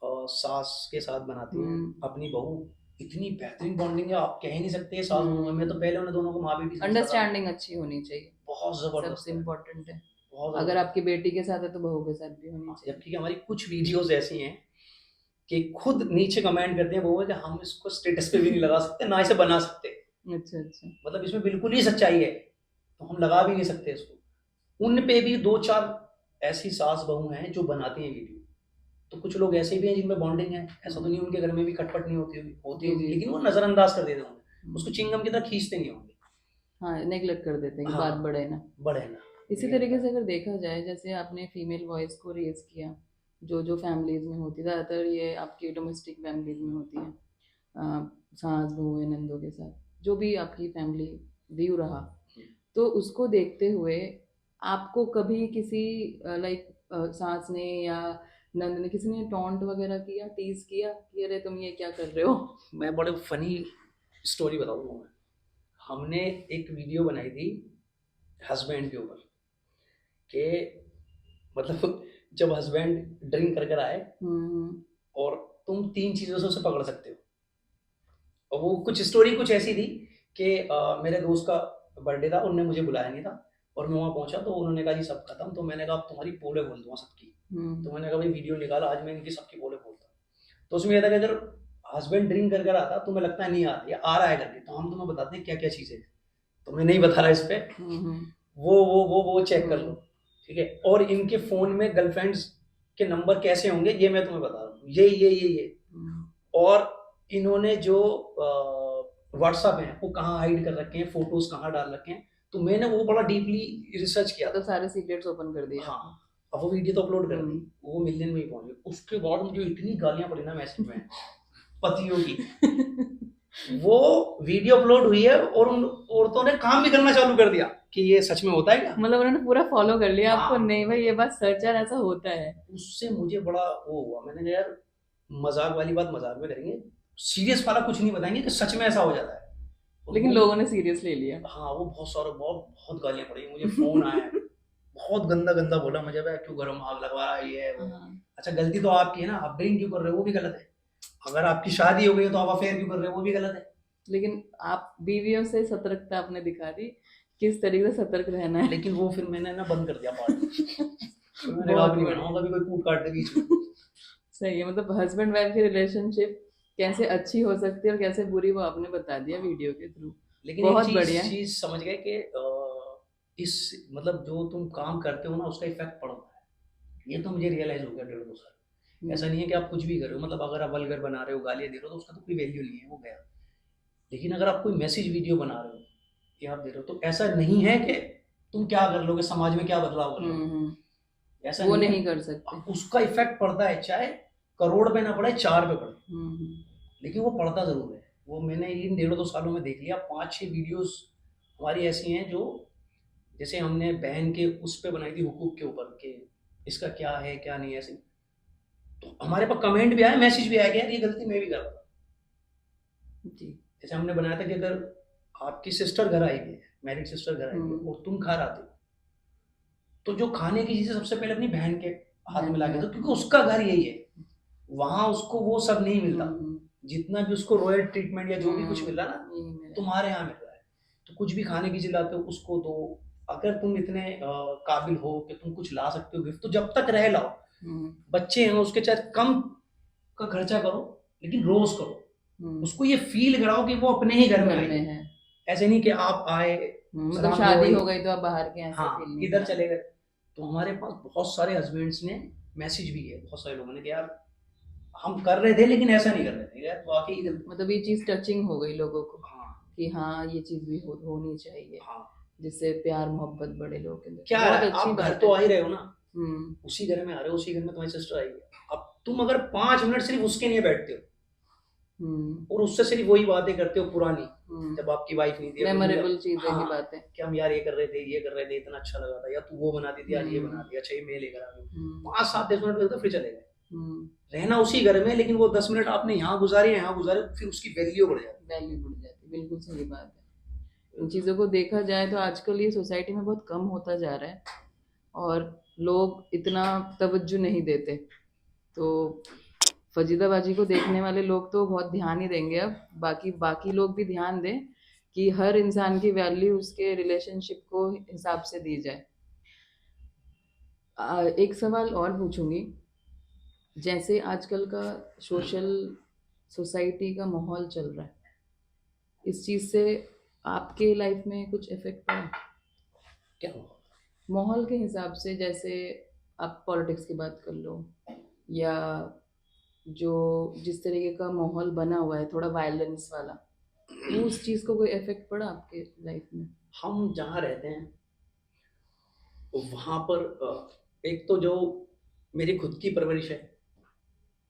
सास के साथ बनाती हैं, हम्म, अपनी बहू, इतनी बेहतरीन बॉन्डिंग है, आप कह ही नहीं सकते सास बहू है। मैं तो पहले उन्हें दोनों को माँ बेटी समझता था, अंडरस्टैंडिंग अच्छी होनी चाहिए, बहुत जबरदस्त सबसे है, इम्पोर्टेंट है। बहुत अगर जबरदस्त। आपकी बेटी के साथ है तो बहू के साथ भी होनी चाहिए। जबकि हमारी कुछ वीडियोस ऐसी हैं कि खुद नीचे कमेंट करते हैं बहू कि हम इसको स्टेटस पे भी नहीं लगा सकते, ना इसे बना सकते, अच्छा अच्छा। मतलब इसमें बिल्कुल ही सच्चाई है, तो हम लगा भी नहीं सकते इसको। उन पे भी 2-4 ऐसी सास बहू हैं जो बनाती हैं वीडियो, तो कुछ लोग ऐसे भी हैं जिनमें बॉन्डिंग है, ऐसा तो नहीं उनके घर में भी खटपट नहीं होती होती जी होगी, जी लेकिन वो जी। नजरअंदाज कर देते होंगे, उसको चिंगम की तरह खींचते नहीं होंगे। हाँ, नेगलेक्ट कर देते हैं कि बात हाँ, बढ़े ना। बड़े ना, इसी ये तरीके होता से अगर देखा जाए, जैसे आपने फीमेल वॉइस को रेज किया, जो जो फैमिलीज में होती है, ज़्यादातर ये आपकी डोमेस्टिक फैमिलीज में होती है, सास बहू या नंदों के साथ, जो भी आपकी फैमिली व्यू रहा, है। तो उसको देखते हुए आपको कभी किसी लाइक सास ने या नंद ने, किसी ने टॉन्ट वगैरह किया, टीज किया कि अरे तुम ये क्या कर रहे हो? मैं बड़े फनी स्टोरी बताऊंगा मैं। हमने एक वीडियो बनाई थी हस्बैंड के ऊपर, कि मतलब जब हस्बैंड ड्रिंक कर कर आए और तुम 3 चीजों से उसे पकड़ सकते हो, और वो कुछ स्टोरी कुछ ऐसी थी कि मेरे दोस्त का बर्थडे था, उनने मुझे बुलाया नहीं था, और मैं वहाँ पहुंचा तो उन्होंने कहा जी सब खत्म, तो मैंने कहा अब तुम्हारी पोले बोल दूंगा सबकी, तो मैंने कहा भाई वीडियो निकाला, आज मैं इनकी सबकी पोले बोलता हूँ। तो उसमें यह था कि अगर हस्बैंड ड्रिंक कर कर आता, तुम्हें लगता है नहीं आ रहा, या आ रहा है करके, तो हम तुम्हें बताते हैं क्या क्या चीजें, तो मैं नहीं बता रहा इस पे, वो चेक कर लो, ठीक है। और इनके फोन में गर्लफ्रेंड्स के नंबर कैसे होंगे ये मैं तुम्हें बता रहा हूँ, ये और इन्होंने जो व्हाट्सएप है वो कहाँ हाइड कर रखे हैं, फोटोज कहाँ डाल रखे हैं, तो मैंने वो बड़ा डीपली रिसर्च किया तो था। सारे सीक्रेट्स ओपन कर दिए हाँ, आपने। अब वो वीडियो तो अपलोड कर दी, वो मिलियन में ही पहुंच गई, उसके बाद मुझे इतनी गालियां पड़ी ना मैसेज में पतियों की। वो वीडियो अपलोड हुई है और उन औरतों ने काम भी करना चालू कर दिया कि ये सच में होता है क्या। मतलब उन्होंने पूरा फॉलो कर लिया आपको, हाँ, नहीं भाई ये बात सच है, ऐसा होता है। उससे मुझे बड़ा वो हुआ, मैंने कहा यार मजाक वाली बात मजाक में करेंगे, सीरियस वाला कुछ नहीं बताएंगे कि सच में ऐसा हो जाता है। और लेकिन लोगों ने सीरियस ले लिया। हाँ, वो बहुत सारा बहुत बहुत गालियां पड़ी, मुझे फोन आया, बहुत गंदा गंदा बोला मुझे, भाई क्यों घरों में आग लगवा रहा है ये है वो। अच्छा, गलती तो आपकी है ना, आप ड्रिंक क्यों कर रहे हो वो भी गलत है, अगर आपकी शादी हो गई है तो आप अफेयर क्यों कर रहे हो वो भी गलत है। लेकिन आप बीवियों से सतर्कता आपने दिखा दी, किस तरीके से सतर्क रहना है। लेकिन वो फिर मैंने ना बंद कर दिया पार्ट, तो मैंने कहा बहुत अब नहीं बढ़िया। बनाऊंगा, अभी कोई कूट काट दे बीच में। सही है, मतलब हस्बैंड वाइफ की रिलेशनशिप कैसे अच्छी हो सकती है और कैसे बुरी, वो आपने बता दिया वीडियो के थ्रू। लेकिन एक बहुत चीज बढ़िया। चीज समझ गए कि इस मतलब जो तुम काम करते हो ना उसका इफेक्ट पड़ता है, ये तो मुझे रियलाइज हो गया 1.5-2 साल। ऐसा नहीं है कि आप कुछ भी कर रहे हो, मतलब अगर आप वल्गर बना रहे हो, गालियां दे रहे हो, तो उसका तो कोई वैल्यू नहीं है, वो गया। लेकिन अगर आप कोई मैसेज वीडियो बना रहे हो या आप दे रहे हो, तो ऐसा नहीं है कि तुम क्या कर लोगे, समाज में क्या बदलाव कर लोगे, ऐसा वो नहीं नहीं है। कर सकते। उसका इफेक्ट पड़ता है, चाहे करोड़ पे ना पड़े, 4 पे पड़े, लेकिन वो पड़ता जरूर है। वो मैंने इन 1.5-2 सालों में देख लिया, 5-6 वीडियोस हमारी ऐसी हैं जो, जैसे हमने बहन के उस पे बनाई थी हुकूक के ऊपर, कि इसका क्या है क्या नहीं है, ऐसे तो हमारे पास कमेंट भी आया, मैसेज भी आया कि यार ये गलती मैं भी कर रहा था। जी। जैसे हमने बनाया था कि अगर आपकी सिस्टर घर आई हुई है, मैरिड सिस्टर घर आई हुई है हम्म। और तुम घर आते हो, तो जो खाने की चीजें सबसे पहले अपनी बहन के हाथ बहन में के ला के दो, हाथ क्योंकि में। उसका घर यही है। वहां उसको वो सब नहीं मिलता, हम्म। जितना भी उसको रॉयल ट्रीटमेंट या जो भी कुछ मिल रहा ना, यही मेरा। तुम्हारे यहाँ मिल रहा है। तो कुछ भी खाने की चीज लाते हो उसको दो। अगर तुम इतने काबिल हो कि तुम कुछ ला सकते हो गिफ्ट, तो जब तक रह लाओ। हम्म। बच्चे हैं उसके चाहे कम का खर्चा करो, लेकिन रोज करो। हम्म। उसको ये फील कराओ कि वो अपने ही घर में घर आई में है। है। ऐसे नहीं कि आप आए, मतलब सलाम दुआ शादी हुई, हो गई तो आप बाहर के ऐसे हाँ फील नहीं किधर कराना। चले गए। तो हमारे पास बहुत सारे हस्बैंड्स ने मैसेज भी किया, बहुत सारे लोगों ने कि यार हम कर रहे थे लेकिन ऐसा नहीं कर रहे थे, यार वाकई गलती। मतलब ये चीज टचिंग हो गई लोगों को हाँ कि हाँ ये चीज भी होनी चाहिए, हाँ। जिससे प्यार मोहब्बत बढ़े लोगों के अंदर। क्या बहुत है, अच्छी आप घर बात तो है। आ ही रहे हो ना, हम्म। उसी घर में आ रहे हो, उसी घर में तुम्हारी सिस्टर आई है। अब तुम अगर 5 मिनट सिर्फ उसके लिए बैठते हो हम्म। और उससे सिर्फ वही बातें करते हो पुरानी, हम्म। जब आपकी वाइफ नहीं थी, या तुम मेमोरेबल चीजें की हाँ बातें। कि हम यार ये कर रहे थे, ये कर रहे थे, इतना अच्छा लगा था, या तू वो बनाती थी, यार ये बना हम्म। दिया, अच्छा ये मैं लेकर आ गई। हम्म। 5 7 10 मिनट लगता फिर चले गए। हम्म। रहना उसी घर में, लेकिन वो 10 मिनट आपने यहाँ गुजारे, यहाँ गुजारे, फिर उसकी वैल्यू बढ़ जाती वैल्यू बढ़ जाती, बिल्कुल सही बात है। इन चीज़ों को देखा जाए तो आजकल ये सोसाइटी में बहुत कम होता जा रहा है, और लोग इतना तवज्जो नहीं देते। तो फजीदाबाजी को देखने वाले लोग तो बहुत ध्यान ही देंगे अब, बाकी बाकी लोग भी ध्यान दें कि हर इंसान की वैल्यू उसके रिलेशनशिप को हिसाब से दी जाए। एक सवाल और पूछूंगी। जैसे आजकल का सोशल सोसाइटी का माहौल चल रहा है, इस चीज़ से आपके लाइफ में कुछ इफेक्ट पड़ा? क्या हुआ। माहौल के हिसाब से, जैसे आप पॉलिटिक्स की बात कर लो, या जो जिस तरीके का माहौल बना हुआ है थोड़ा वायलेंस वाला, वो उस चीज़ को कोई इफेक्ट पड़ा आपके लाइफ में? हम जहाँ रहते हैं वहां पर एक तो जो मेरी खुद की परवरिश है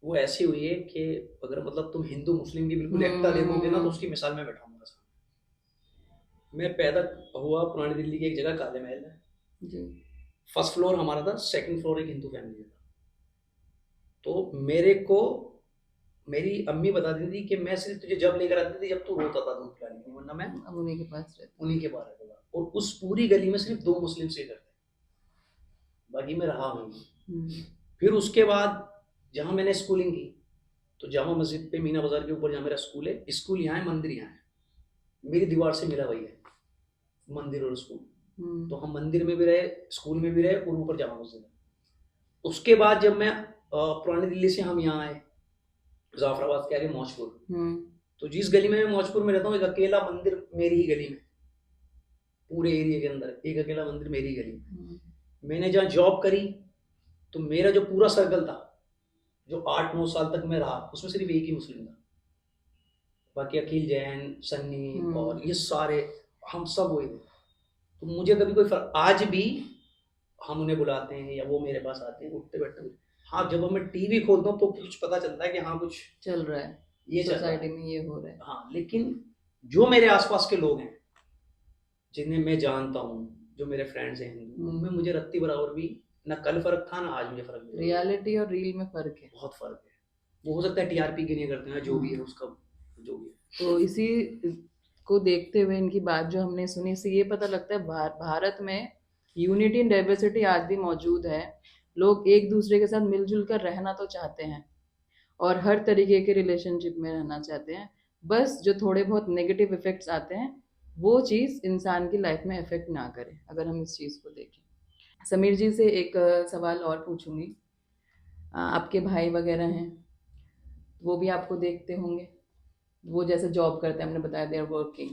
वो ऐसी हुई है कि अगर मतलब तुम हिंदू मुस्लिम की बिल्कुल एकता देखोगे ना, तो उसकी मिसाल में बैठाऊंगा सामने। मैं पैदा हुआ पुरानी दिल्ली की एक जगह काले महल में। जी। फर्स्ट फ्लोर हमारा था, सेकंड फ्लोर एक हिंदू फैमिली का था। तो मेरे को मेरी अम्मी बताती थी कि मैं सिर्फ तुझे जब लेकर आती थी जब तू रोता था दूध पिलाने के लिए, वरना मैं अब उन्हीं के पास रहते उन्हीं के पास रहता था। और उस पूरी गली में सिर्फ 2 मुस्लिम से करते, बाकी मैं रहा नहीं। हैं। फिर उसके बाद जहाँ मैंने स्कूलिंग की, तो जामा मस्जिद पे मीना बाजार के ऊपर जहाँ मेरा स्कूल है, स्कूल यहाँ है, मंदिर यहाँ है, मेरी दीवार से मिला वही है मंदिर और स्कूल। तो हम मंदिर में भी रहे, स्कूल में भी रहे, और ऊपर जामा मस्जिद है। उसके बाद जब मैं पुरानी दिल्ली से हम यहाँ आए जाफराबाद के आगे मौजपुर, तो जिस गली में मैं मौजपुर में रहता हूँ, एक अकेला मंदिर मेरी ही गली में, पूरे एरिया के अंदर एक अकेला मंदिर मेरी ही गली में। मैंने जहाँ जॉब करी, तो मेरा जो पूरा सर्कल था, जो 8 9 साल तक मैं रहा, उसमें सिर्फ एक ही मुस्लिम था। बाकी अखिल जैन, सन्नी और ये सारे हम सब वही थे। तो मुझे कभी कोई फर्क, आज भी हम उन्हें बुलाते हैं या वो मेरे पास आते हैं, उठते बैठते हैं। हाँ जब मैं टीवी खोलता हूँ तो कुछ पता चलता है कि हाँ कुछ चल रहा है, ये चल रहा सोसाइटी है, में ये हो रहा है। हाँ। लेकिन जो मेरे आसपास के लोग हैं जिन्हें मैं जानता हूँ, जो मेरे फ्रेंड्स हैं हिंदू, उनमें मुझे रत्ती बराबर भी ना कल फर्क था, ना आज मुझे फर्क नहीं। रियलिटी और रील में फर्क है, बहुत फर्क है। वो हो सकता है टीआरपी के लिए करते हैं, जो भी है उसका जो भी है। तो इसी को देखते हुए इनकी बात जो हमने सुनी, इससे ये पता लगता है भारत में यूनिटी इन डाइवर्सिटी आज भी मौजूद है। लोग एक दूसरे के साथ मिलजुल कर रहना तो चाहते हैं, और हर तरीके के रिलेशनशिप में रहना चाहते हैं। बस जो थोड़े बहुत नेगेटिव इफेक्ट्स आते हैं, वो चीज़ इंसान की लाइफ में इफेक्ट ना करे, अगर हम इस चीज़ को देखें। समीर जी से एक सवाल और पूछूंगी। आपके भाई वगैरह हैं, वो भी आपको देखते होंगे, वो जैसे जॉब करते हैं, हमने बताया दे आर वर्किंग,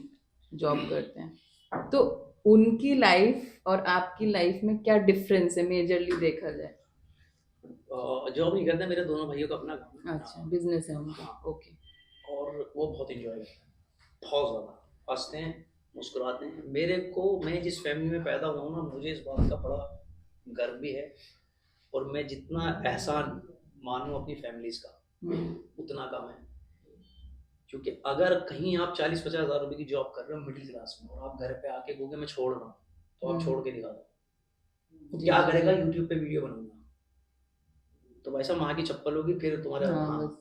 जॉब करते हैं, तो उनकी लाइफ और आपकी लाइफ में क्या डिफरेंस है मेजरली देखा जाए? जॉब नहीं करते, मेरे दोनों भाइयों का अपना काम है। अच्छा, बिजनेस है उनका। हाँ। ओके। और वो बहुत इंजॉय करते हैं, बहुत ज़्यादा हंसते हैं, मुस्कुराते हैं। मेरे को, मैं जिस फैमिली में पैदा हुआ हूँ ना, मुझे इस बात का बड़ा गर्व भी है। और मैं जितना एहसान मानूँ अपनी फैमिलीज का, उतना कम है। क्योंकि अगर कहीं आप 40 50 हज़ार रुपए की जॉब कर रहे हो मिडिल क्लास में, और आप घर पे आके कहोगे मैं छोड़ रहा हूँ, तो आप छोड़ के दिखा दो। तो क्या करेगा, यूट्यूब पे वीडियो बनाऊंगा, तो वैसा माँ की चप्पल होगी फिर तुम्हारा। हाँ हाँ। बस।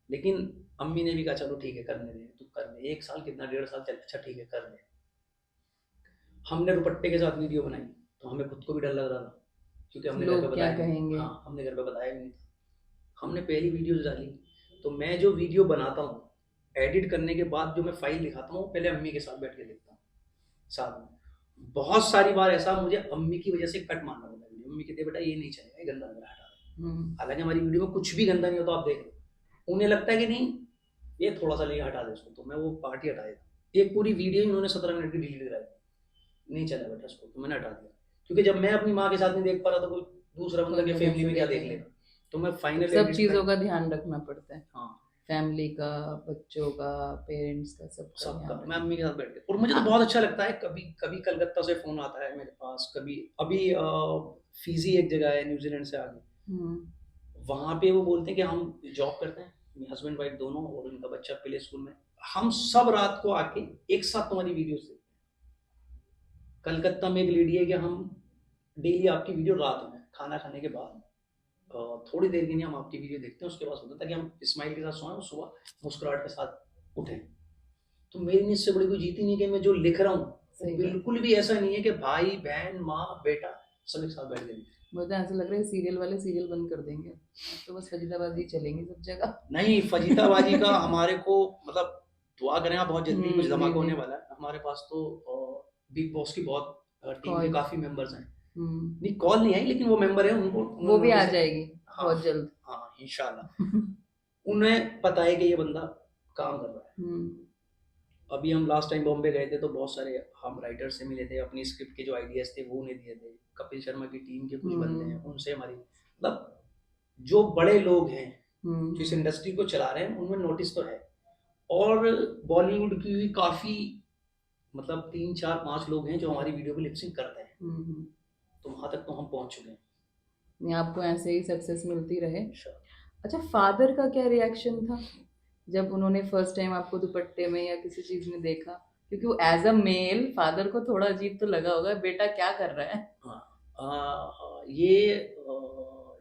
लेकिन अम्मी ने भी कहा चलो ठीक है करने दे, तू कर ले, 1 साल कितना, 1.5 साल, चल अच्छा ठीक है कर ले। हमने दुपट्टे के साथ वीडियो बनाई तो हमें खुद को भी डर लग रहा था, क्योंकि हमने घर पे लोग क्या बताया नहीं। कहेंगे। हाँ, हमने घर पे बताया भी नहीं था। हमने पहली वीडियोस डाली, तो मैं जो वीडियो बनाता हूँ एडिट करने के बाद जो मैं फाइल दिखाता हूँ पहले अम्मी के साथ बैठ के देखता हूँ साथ में। बहुत सारी बार ऐसा मुझे अम्मी की वजह से कट मारना पड़ता है। अम्मी कहती है बेटा ये नहीं चलेगा, ये गंदा लग रहा है, हटा दे। हालांकि हमारी वीडियो में कुछ भी गंदा नहीं होता, आप देख लो, उन्हें लगता है कि नहीं ये थोड़ा सा लेके हटा दे उसको, तो मैं वो पार्ट ही हटा देता। एक पूरी वीडियो उन्होंने 17 मिनट की डिलीट कराई, नहीं चला बेटा उसको, तो मैंने हटा दिया। क्योंकि जब मैं अपनी माँ के साथ नहीं देख पा रहा तो कोई दूसरा बंदा के फैमिली में क्या देख लेगा। तो मैं फाइनल सब चीजों का ध्यान रखना पड़ता है। हाँ, फैमिली का, बच्चों का, पेरेंट्स का, सबका सबका ध्यान मैं रखना। अम्मी के साथ बैठ के, और मुझे तो बहुत अच्छा लगता है। कभी कभी कलकत्ता से फोन आता है मेरे पास, कभी अभी फीजी एक जगह है न्यूजीलैंड से आगे, वहां पे वो बोलते हैं कि हम जॉब करते हैं, हस्बैंड वाइफ दोनों, और उनका बच्चा प्ले स्कूल में, हम सब रात को आके एक साथ तुम्हारी वीडियो देखते हैं। कलकत्ता में एक लेडी है कि हम डेली आपकी वीडियो रात में खाना खाने के बाद थोड़ी देर के लिए हम आपकी वीडियो देखते हैं, उसके बाद सोते हैं ताकि हम स्माइल के साथ सोएं और सुबह मुस्कुराहट के साथ उठें। तो मेरी नींद से बड़ी कोई जीती नहीं कि मैं जो लिख रहा हूँ बिल्कुल भी ऐसा नहीं है कि भाई बहन माँ बेटा सब एक साथ बैठ गए। मुझे ऐसा लग रहा है सीरियल वाले सीरियल बंद कर देंगे, तो बस फजीदाबाजी चलेंगी सब जगह। नहीं, फजीदाबाजी का हमारे को मतलब दुआ करें आप, बहुत जल्दी कुछ धमाका होने जी। वाला है हमारे पास। तो बिग बॉस की बहुत टीम के कॉल। काफी मेंबर्स हैं। नहीं कॉल नहीं आई, लेकिन वो मेंबर है, उनको वो भी आ notice- जाएगी हाँ बहुत जल्द। हाँ इंशाल्लाह। उन्हें पता है कि ये बंदा काम कर रहा है। अभी हम लास्ट टाइम बॉम्बे गए थे तो बहुत सारे हम राइटर से मिले थे, अपनी स्क्रिप्ट के जो आइडियाज थे वो उन्हें दिए थे। कपिल शर्मा की टीम के कुछ बंदे हैं, उनसे हमारी मतलब जो बड़े लोग हैं जो इस इंडस्ट्री को चला रहे हैं उनमें नोटिस तो है। और बॉलीवुड की भी काफी मतलब 3 4 5 लोग हैं जो हमारी वीडियो को लिपसिंग करते हैं। तो वहां तक तो हम पहुंच चुके हैं। नहीं, आपको ऐसे ही सक्सेस मिलती रहे। इंशाल्लाह। अच्छा, फादर का क्या रिएक्शन था जब उन्होंने फर्स्ट टाइम आपको दुपट्टे में या किसी चीज में देखा? क्योंकि वो एज अ मेल फादर को थोड़ा अजीब तो लगा होगा, बेटा क्या कर रहा है। हाँ, ये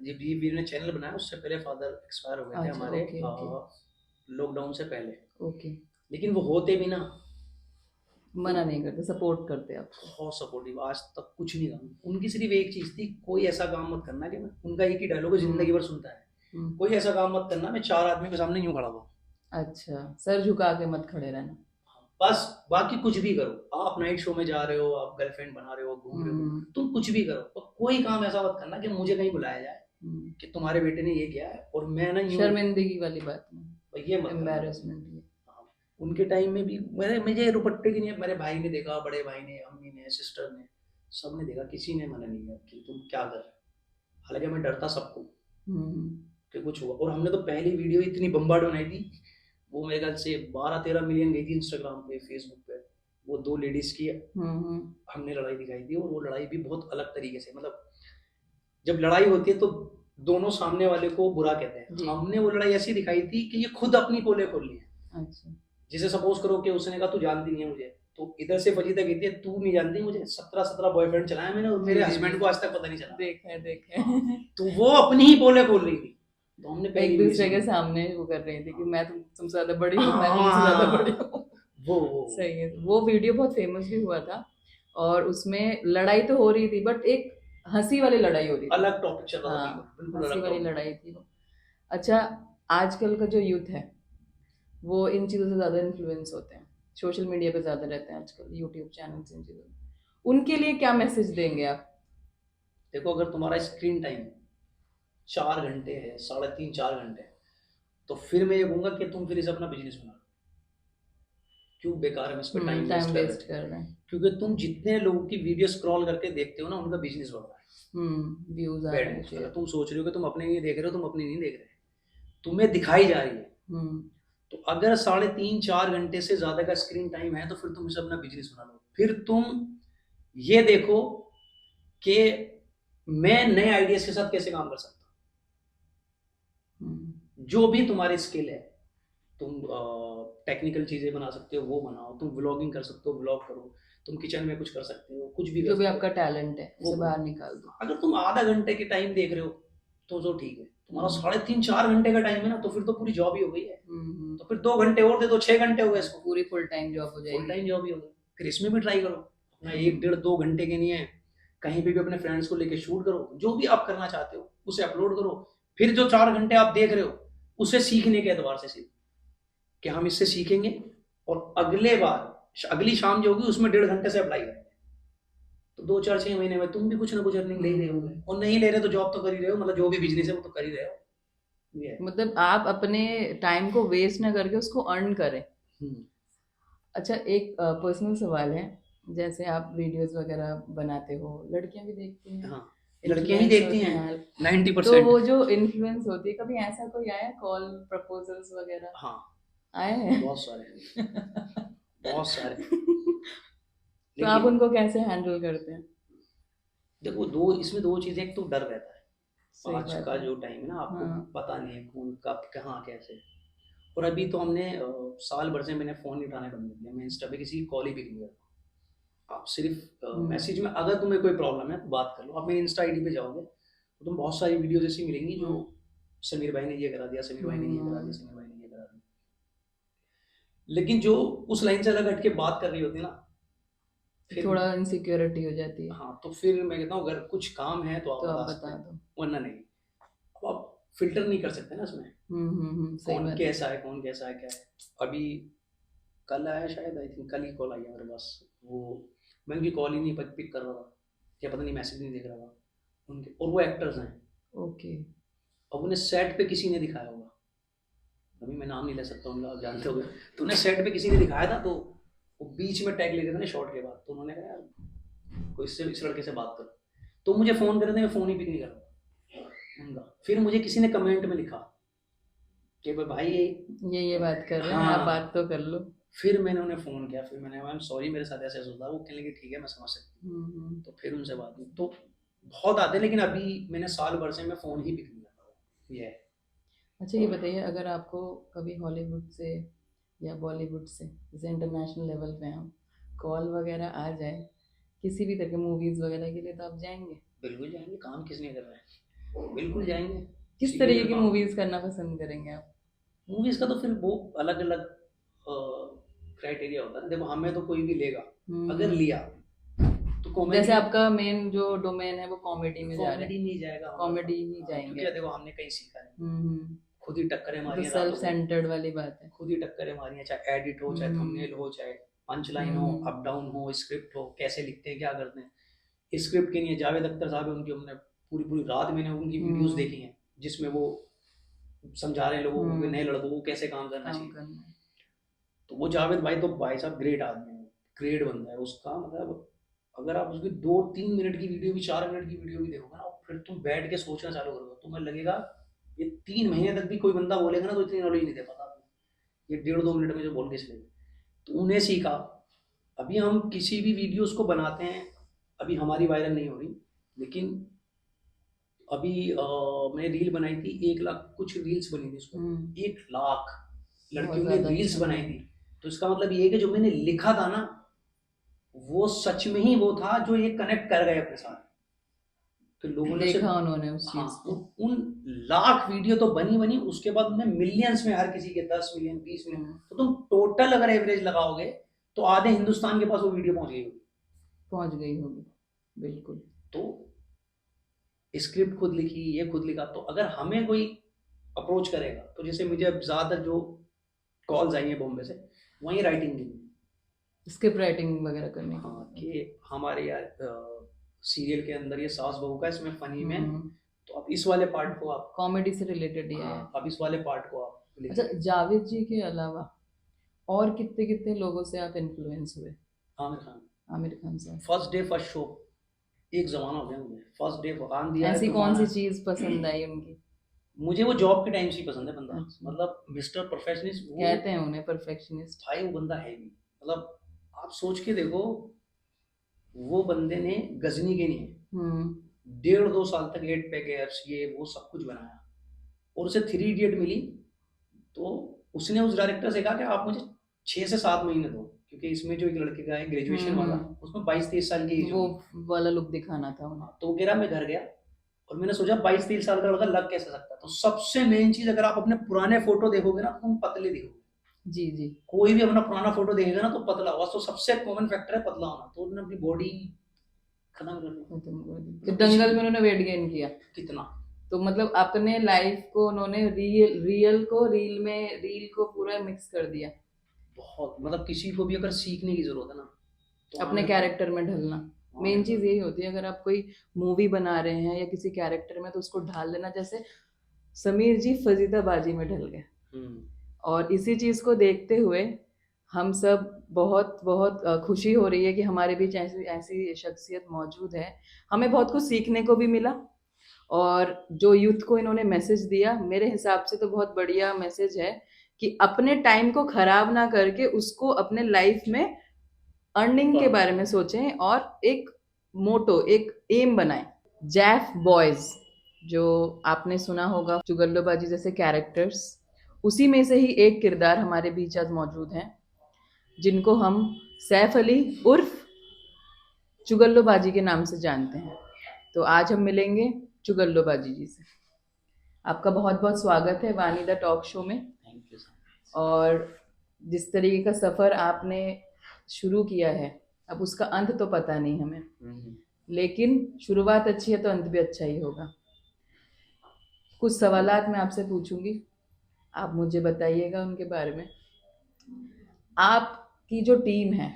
जब ये वीर ने चैनल बनाया उससे पहले फादर एक्सपायर हो गए थे अच्छा, हमारे, ओके लॉकडाउन से पहले। ओके। लेकिन वो होते भी ना, मना नहीं करते, सपोर्ट करते आपको। बहुत सपोर्टिव, आज तक कुछ नहीं कहा। उनकी सिर्फ एक चीज थी, कोई ऐसा काम मत करना कि मैं, उनका एक ही डायलॉग जिंदगी भर सुनता है, कोई ऐसा काम मत करना मैं 4 आदमी के सामने यूं खड़ा हुआ। अच्छा, सर झुका के मत खड़े रहना। बस बाकी कुछ भी करो, आप नाइट शो में जा रहे हो, आप गर्लफ्रेंड बना रहे हो, घूम रहे हो, तुम कुछ भी करो, तो कोई काम ऐसा मत करना कि मुझे कहीं बुलाया जाए कि तुम्हारे बेटे ने ये किया है और मैं ना शर्मिंदगी वाली बात नहीं, ये मत, एम्बैरेसमेंट। उनके टाइम में भी मुझे दुपट्टे की नहीं, मेरे भाई ने देखा, बड़े भाई ने, अम्मी ने, सिस्टर ने, सब ने देखा, किसी ने मना नहीं किया कि तुम क्या कर रहे हो। हालांकि मैं डरता सबको कि कुछ हुआ। और हमने तो पहली वीडियो इतनी बम्बार्ड बनाई थी, वो मेरे ख्याल से 12 13 मिलियन गई थी इंस्टाग्राम पे, फेसबुक पे। वो 2 लेडीज की हमने लड़ाई दिखाई थी, और वो लड़ाई भी बहुत अलग तरीके से, मतलब जब लड़ाई होती है तो दोनों सामने वाले को बुरा कहते हैं, हमने वो लड़ाई ऐसी दिखाई थी कि ये खुद अपनी पोले खोल ली है। अच्छा। जैसे सपोज करो कि उसने कहा तू जानती नहीं है मुझे, तो इधर से फजीता कहती है तू नहीं जानती मुझे, 17 बॉयफ्रेंड चलाया मैंने और मेरे हस्बैंड को आज तक पता नहीं चला। देखे तो वो अपनी ही पोले खोल रही थी। तो हमने एक दूसरे के सामने वो कर रही थी कि मैं तुमसे ज्यादा बड़ी हूँ, मैं तुमसे ज्यादा बड़ी हूँ। वो सही है। वो वीडियो बहुत फेमस भी हुआ था, और उसमें लड़ाई तो हो रही थी बट एक हंसी वाली लड़ाई हो रही थी, अलग टॉपिक चल रहा था, बिल्कुल हंसी वाली लड़ाई थी वो। अच्छा, आजकल का जो यूथ है वो इन चीज़ों से ज़्यादा इन्फ्लुएंस होते हैं, सोशल मीडिया पे ज़्यादा रहते हैं आजकल, यूट्यूब चैनल्स, इन चीज़ों, उनके लिए क्या मैसेज देंगे आप? देखो, अगर तुम्हारा स्क्रीन टाइम 4 घंटे है, 3.5 4 घंटे, तो फिर मैं ये कहूँगा कि तुम फिर इसे अपना बिजनेस बना लो। क्यों बेकार में इस पर टाइम वेस्ट कर रहे हैं? क्योंकि तुम जितने लोगों की वीडियो स्क्रॉल करके देखते हो ना, उनका बिजनेस बढ़ रहा है, व्यूज आ रहे हैं। अगर तुम सोच रहे हो कि तुम अपने नहीं देख रहे हो, तुम अपनी नहीं देख रहे, तुम्हें दिखाई जा रही है। तो अगर 3.5 4 घंटे से ज्यादा का स्क्रीन टाइम है तो फिर तुम इसे अपना बिजनेस बना लो। फिर तुम ये देखो कि मैं नए आइडियाज के साथ कैसे काम कर सकता हूँ। जो भी तुम्हारी स्किल है, तुम टेक्निकल चीजें बना सकते हो वो बनाओ, तुम व्लॉगिंग कर सकते हो व्लॉग करो, तुम किचन में कुछ कर सकते हो, कुछ भी, जो भी आपका टैलेंट है उसे बाहर निकाल दो। अगर तुम आधा घंटे के टाइम देख रहे हो तो ठीक है, तुम्हारा 3.5-4 घंटे का टाइम है ना, तो फिर तो पूरी जॉब ही हो गई है। हम्म। तो फिर 2 घंटे और दे दो, 6 घंटे हो गए इसको, पूरी फुल टाइम जॉब हो फुल जाएगी। टाइम जॉब ही हो गई। फिर इसमें भी ट्राई करो अपना 1-1.5-2 घंटे के लिए, कहीं पे भी अपने फ्रेंड्स को लेके शूट करो, जो भी आप करना चाहते हो उसे अपलोड करो। फिर जो 4 घंटे आप देख रहे हो उसे सीखने के एतबार से सीखो कि हम इससे सीखेंगे, और अगले बार अगली शाम जो होगी उसमें 1.5 घंटे से अप्लाई करेंगे। तो 2-4-6 महीने में तुम भी कुछ ना कुछ अर्निंग ले ही रहे होगे, और नहीं ले रहे तो जॉब तो कर ही रहे हो, मतलब जो भी बिजनेस है वो तो कर ही रहे हो। ये है। मतलब आप अपने टाइम को वेस्ट ना करके उसको अर्न करें। हम्म, अच्छा, एक पर्सनल सवाल है, जैसे आप वीडियोस वगैरह बनाते हो, लड़कियां भी देखती हैं, हाँ, लड़कियां ही इन्फ्लुएंस देखती होती हैं हैं, तो 90%। वो जो इन्फ्लुएंस होती है, कभी ऐसा कोई आया कॉल प्रपोजल्स वगैरह हाँ, आए हैं? बहुत सारे, बहुत सारे। तो आप लेकिन उनको कैसे हैंडल करते हैं? देखो, इसमें दो चीजें, एक तो डर रहता है। सही आज बात का है। जो टाइम है ना, आपको हाँ। पता नहीं है कौन कब कहाँ कैसे। और अभी तो हमने साल भर से मैंने फोन नहीं उठाने बंद कर दिया, मैं इंस्टा पे किसी की कॉल ही पिक नहीं करता। आप सिर्फ हम्म। मैसेज में, अगर तुम्हें कोई प्रॉब्लम है तो बात कर लो। आप मेरी इंस्टा आईडी पे जाओगे तो तुम बहुत सारी वीडियोज ऐसी मिलेंगी जो हम्म। समीर भाई ने ये करा दिया, समीर भाई ने ये करा दिया, हम्म। समीर भाई ने ये करा दिया। लेकिन जो उस लाइन से अलग हट के बात कर रही होती है ना, फिर, थोड़ा इनसिक्योरिटी हो जाती है। हाँ, तो फिर मैं कहता हूँ अगर कुछ काम है तो तो आप आप बता सकते बता हैं, दो। वरना नहीं। अब आप फिल्टर नहीं कर सकते ना इसमें, सही कौन बात है। कैसा है, कौन कैसा है, क्या है। अभी कल आया शायद, आई थिंक कल ही कॉल आई है मेरे पास। वो, मैं उनकी कॉल ही नहीं पिक कर रहा था, या पता नहीं मैसेज नहीं देख रहा था उनके, और वो एक्टर्स हैं। ओके। अब उन्हें सेट पे किसी ने दिखाया होगा, अभी मैं नाम नहीं ले सकता उनका, आप जानते होगे। तो उन्हें सेट पे किसी ने दिखाया था, तो वो बीच में टैग लेते थे ना शॉर्ट के बाद, तो उन्होंने कहा यार कोई इससे, इस लड़के से बात करो। तो मुझे फ़ोन कर रहे थे, मैं फ़ोन ही पिक नहीं कर रहा उनका। फिर मुझे किसी ने कमेंट में लिखा कि भाई ये बात कर रहे हैं, आप हाँ, बात तो कर लो। फिर मैंने उन्हें फ़ोन किया, फिर मैंने, मैम सॉरी मेरे साथ ऐसा ऐसा होता है। वो कहने लगे ठीक है, मैं समझ सकती हूँ। तो फिर उनसे बात हुई, तो बहुत आते हैं, लेकिन अभी मैंने साल भर से मैं फ़ोन ही पिक नहीं कर रहा हूँ। ये है। अच्छा, ये बताइए, अगर आपको कभी हॉलीवुड से या बॉलीवुड से, जैसे इंटरनेशनल लेवल पे हम, कॉल वगैरह आ जाए किसी भी तरह के मूवीज वगैरह के लिए, तो आप जाएंगे? बिल्कुल जाएंगे, काम किसने कर रहा है, बिल्कुल जाएंगे। किस सीखने तरीके का की काम, मूवीज करना पसंद करेंगे आप? मूवीज का तो फिर वो अलग अलग क्राइटेरिया होता है ना। देखो, हमें तो कोई भी लेगा, अगर हम्म। लिया तो जैसे कॉमेडी, आपका मेन जो डोमेन है वो कॉमेडी में जा रहा कॉमेडी है, में ही जाएगा हमारा कॉमेडी तो। ही हाँ, जाएंगे क्योंकि आप। देखो हमने कहीं सीखा नहीं, हम्म। खुद ही टक्करें तो मारी हैं सेल्फ रातों को, सेंटर्ड वाली बात है। खुद ही टक्करें मारी हैं, चाहे एडिट हो, चाहे हम्म। थंबनेल हो, चाहे पंच लाइन हो, हम्म। अप डाउन हो, स्क्रिप्ट हो, कैसे लिखते हैं, क्या करते हैं। स्क्रिप्ट के लिए जावेद अख्तर साहब है, उनकी हमने पूरी पूरी रात मैंने उनकी वीडियोस हम्म। देखी हैं, जिसमें वो समझा रहे हैं लोगों को, हम्म। नए लड़कों को कैसे काम करना काम चाहिए। करना है। तो वो जावेद भाई तो भाई साहब ग्रेट आदमी है, ग्रेट बंदा है उसका, मतलब अगर आप उसकी 2-3 मिनट की वीडियो भी, 4 मिनट की वीडियो भी देखोगे ना, फिर तुम बैठ के सोचना चालू करोगे, तुम्हें लगेगा ये 3 महीने तक भी कोई बंदा बोलेगा ना तो इतनी नॉलेज नहीं दे पाता आपको, ये 1.5-2 मिनट में जो बोल के चलेगा। तो उन्हें सीखा। अभी हम किसी भी वीडियोस को बनाते हैं, अभी हमारी वायरल नहीं हो रही, लेकिन अभी मैंने रील बनाई थी, 1 लाख कुछ रील्स बनी थी उसमें, 1 लाख बहुत लड़कियों ने ज्यादा रील्स अच्छा बनाई नाम थी। है। तो इसका मतलब ये है कि जो मैंने लिखा था ना, वो सच में ही वो था जो ये कनेक्ट कर गए अपने साथ। तो लोगों ने उसे, देखा उन्होंने उस हाँ, चीज को। उन लाख वीडियो तो बनी बनी, उसके बाद उन्हें मिलियंस में, हर किसी के 10 मिलियन, 20 मिलियन, हम्म। तो तुम टोटल अगर एवरेज लगाओगे तो आधे हिंदुस्तान के पास वो वीडियो पहुंच गई होगी। पहुंच गई होगी, बिल्कुल। तो स्क्रिप्ट खुद लिखी, ये खुद लिखा। तो अगर हमें कोई अप्रोच करेगा, तो जैसे मुझे अब ज़्यादातर जो कॉल्स आई हैं बॉम्बे से, वहीं राइटिंग की। स्क्रिप्ट राइटिंग वगैरह करने के हाँ, लिए। कि हमारे यार सीरियल के अंदर ये सास बहू का, इसमें फनी में, हम्म। तो अब इस वाले पार्ट को आप, कॉमेडी से रिलेटेड ही है। हाँ, अब इस वाले पार्ट को आप अच्छा, लिखिए। जावेद जी के अलावा और कितने कितने लोगों से आप इन्फ्लुएंस हुए? आमिर खान, आमिर खान साहब। फर्स्ट डे फर्स्ट शो, एक जमाना हो गया मुझे, फर्स्ट डे फरहान दिया है ऐसी कौन तूफान सी है। चीज पसंद आई उनकी? मुझे वो जॉब के टाइम से ही पसंद है बंदा, अच्छा। मतलब मिस्टर परफेक्शनिस्ट वो, कहते हैं उन्हें परफेक्शनिस्ट। भाई वो बंदा है भी, मतलब आप सोच के देखो, वो बंदे ने गजनी के लिए हम्म। 1.5-2 साल तक 8 पैक ये वो सब कुछ बनाया, और उसे 3 इडियट मिली। तो उसने उस डायरेक्टर से कहा कि आप मुझे 6 से 7 महीने दो, क्योंकि इसमें जो एक लड़के का है ग्रेजुएशन वाला, उसमें 22-23 साल की एज वो होगी। वाला लुक दिखाना था उन्हें। हाँ, तो वो कह रहा मैं घर गया और मैंने सोचा 22-23 साल का लड़का लग कैसे सकता है। तो सबसे मेन चीज, अगर आप अपने पुराने फोटो देखोगे ना तो तुम पतले दिखोगे। जी जी। कोई भी अपना पुराना फोटो देखेगा ना तो पतला होगा। तो सबसे कॉमन फैक्टर है पतला होना। तो उन्होंने अपनी बॉडी खत्म कर दी। खत्म कर दी। फिर मतलब किसी दंगल में उन्होंने वेट गेन किया। कितना तो मतलब अपने लाइफ को उन्होंने रियल रियल को रील में, रील को पूरा मिक्स कर दिया। बहुत, मतलब किसी को भी अगर सीखने की जरूरत है ना तो अपने कैरेक्टर में ढलना मेन चीज हाँ, यही होती है। अगर आप कोई मूवी बना रहे हैं या किसी कैरेक्टर में, तो उसको ढाल लेना। जैसे समीर जी फजीदाबाजी में ढल गए, हम्म, और इसी चीज को देखते हुए हम सब बहुत बहुत खुशी हो रही है कि हमारे बीच ऐसी ऐसी शख्सियत मौजूद है। हमें बहुत कुछ सीखने को भी मिला, और जो यूथ को इन्होंने मैसेज दिया, मेरे हिसाब से तो बहुत बढ़िया मैसेज है कि अपने टाइम को खराब ना करके उसको अपने लाइफ में अर्निंग के बारे में सोचें, और एक मोटो, एक एम बनाएं। जैफ बॉयज, जो आपने सुना होगा, चुगल्लोबाजी जैसे कैरेक्टर्स, उसी में से ही एक किरदार हमारे बीच आज मौजूद हैं, जिनको हम सैफ अली उर्फ चुगल्लोबाजी के नाम से जानते हैं। तो आज हम मिलेंगे चुगल्लोबाजी जी से। आपका बहुत बहुत स्वागत है वानी द टॉक शो में। Thank you so much. और जिस तरीके का सफ़र आपने शुरू किया है, अब उसका अंत तो पता नहीं हमें, लेकिन शुरुआत अच्छी है तो अंत भी अच्छा ही होगा। कुछ सवालात मैं आपसे पूछूंगी, आप मुझे बताइएगा उनके बारे में। आपकी जो टीम है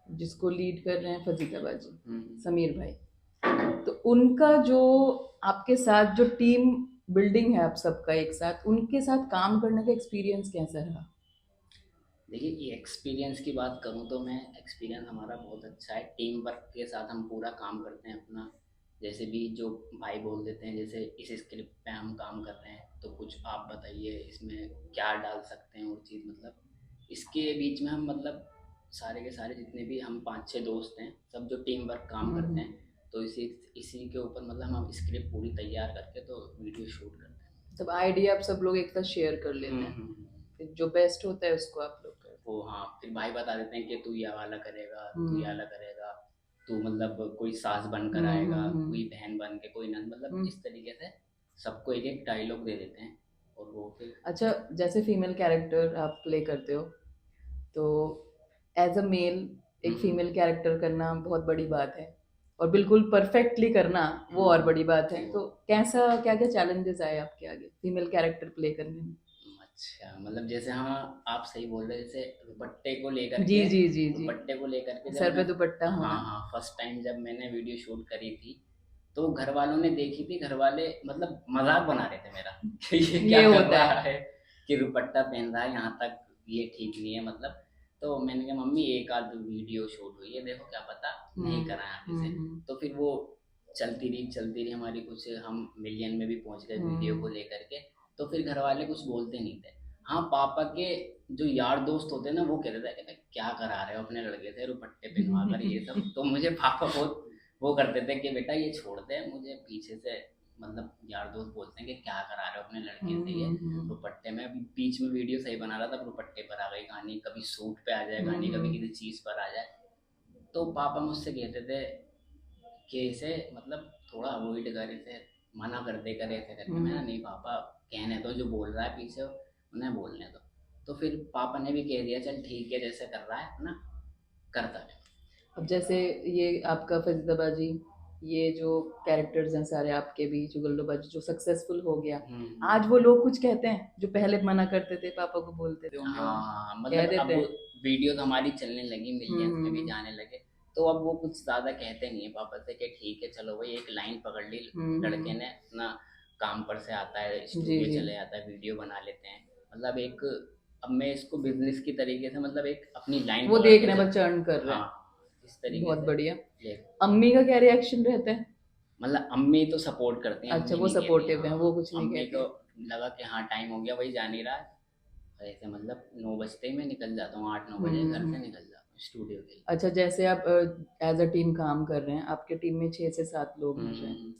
जिसको लीड कर रहे हैं फजीदाबाजी, समीर भाई, तो उनका जो आपके साथ जो टीम बिल्डिंग है आप सबका एक साथ, उनके साथ काम करने का एक्सपीरियंस कैसा रहा? देखिए, ये एक्सपीरियंस की बात करूँ तो मैं एक्सपीरियंस हमारा बहुत अच्छा है। टीम वर्क के साथ हम पूरा काम करते हैं अपना। जैसे भी जो भाई बोल देते हैं, जैसे इस स्क्रिप्ट पे हम काम कर रहे हैं तो कुछ आप बताइए इसमें क्या डाल सकते हैं और चीज़, मतलब इसके बीच में हम मतलब सारे के सारे जितने भी हम 5-6 दोस्त हैं, सब जो टीम वर्क काम करते हैं, तो इसी इसी के ऊपर मतलब हम स्क्रिप्ट पूरी तैयार करके तो वीडियो शूट करते हैं। तब आइडिया आप सब लोग एक साथ शेयर कर लेते हैं, फिर जो बेस्ट होता है उसको आप लोग करते वो हाँ, फिर भाई बता देते हैं कि तू ये वाला करेगा, तू ये वाला करेगा, तू मतलब कोई सास बनकर आएगा, कोई बहन बन के, कोई नंद, मतलब इस तरीके से सबको एक एक डायलॉग दे देते हैं और वो फिर। अच्छा, जैसे फीमेल कैरेक्टर आप प्ले करते हो, तो एज अ मेल एक फीमेल कैरेक्टर करना बहुत बड़ी बात है, और बिल्कुल परफेक्टली करना वो और बड़ी बात है। तो कैसा, क्या क्या चैलेंजेस आए आपके आगे फीमेल कैरेक्टर प्ले करने में? अच्छा, मतलब जैसे हाँ, आप सही बोल रहे हैं, जैसे दुपट्टे को लेकर जी के, जी जी जी। दुपट्टे को लेकर के सर जब पे मैं, दुपट्टा हाँ होना। हाँ, फर्स्ट टाइम जब मैंने वीडियो शूट करी थी तो घर वालों ने देखी थी, घर वाले मतलब मजाक बना रहे थे मेरा कि ये क्या ये कर होता रहा है। है, कि दुपट्टा पहन रहा है यहाँ तक, ये ठीक नहीं है मतलब। तो मैंने कहा मम्मी एक आध वीडियो शूट हुई है, देखो क्या पता नहीं करा है आगे से। तो फिर वो चलती रही हमारी, कुछ हम मिलियन में भी पहुंच गए वीडियो को लेकर के। तो फिर घर वाले कुछ बोलते नहीं थे। हाँ, पापा के जो यार दोस्त होते हैं ना, वो कहते थे कहते क्या करा रहे हो अपने लड़के से दुपट्टे पहनवा कर ये सब। तो मुझे पापा बहुत वो करते थे कि बेटा ये छोड़ दे, मुझे पीछे से मतलब यार दोस्त बोलते हैं कि क्या करा रहे हो अपने लड़के से ये दुपट्टे में। अभी बीच में वीडियो सही बना रहा था, दुपट्टे पर आ गई कहानी, कभी सूट पे आ जाए कहानी, कभी किसी चीज़ पर आ जाए। तो पापा मुझसे कहते थे कि इसे मतलब थोड़ा अवॉइड कर, इसे मना कर दे कर ऐसे करके। मैंने नहीं पापा, कहने तो, जो बोल रहा है पीछे उन्हें बोलने दो। तो फिर पापा ने भी कह दिया चल ठीक है, जैसे कर रहा है अपना करता है। अब जैसे ये आपका फरीदाबाजी, ये जो कैरेक्टर्स हैं सारे आपके भी, चुगल्लोबाजी जो सक्सेसफुल हो गया, आज वो लोग कुछ कहते हैं जो पहले मना करते थे, पापा को बोलते थे होंगे, हाँ, कह मतलब देते अब हैं। वीडियो तो हमारी चलने लगी, मिलियंस में भी जाने लगे, तो अब वो कुछ ज़्यादा कहते नहीं है पापा से कि ठीक है चलो भाई, एक लाइन पकड़ ली लड़के ने, अपना काम पर से आता है, स्टूडियो चले जाता है, वीडियो बना लेते हैं। मतलब एक, अब मैं इसको बिजनेस की तरीके से, मतलब एक अपनी लाइन वो देख रहे हैं, बच्चा अर्न कर रहे हैं। हाँ, इस तरीके बहुत से बढ़िया। ले। अम्मी का क्या रिएक्शन रहता है? मतलब अम्मी तो सपोर्ट करती हैं। अच्छा, अम्मी वो नहीं कहती, सपोर्टिव है, हाँ, वो कुछ नहीं अम्मी कहती। तो लगा कि हाँ टाइम हो गया भाई, जा नहीं रहा ऐसे, मतलब 9 बजते ही मैं निकल जाता हूँ, 8-9 बजे घर से निकल जाता हूँ स्टूडियो के लिए। अच्छा, जैसे आप एज अ टीम काम कर रहे हैं, आपके टीम में 6 से 7 लोग होते हैं,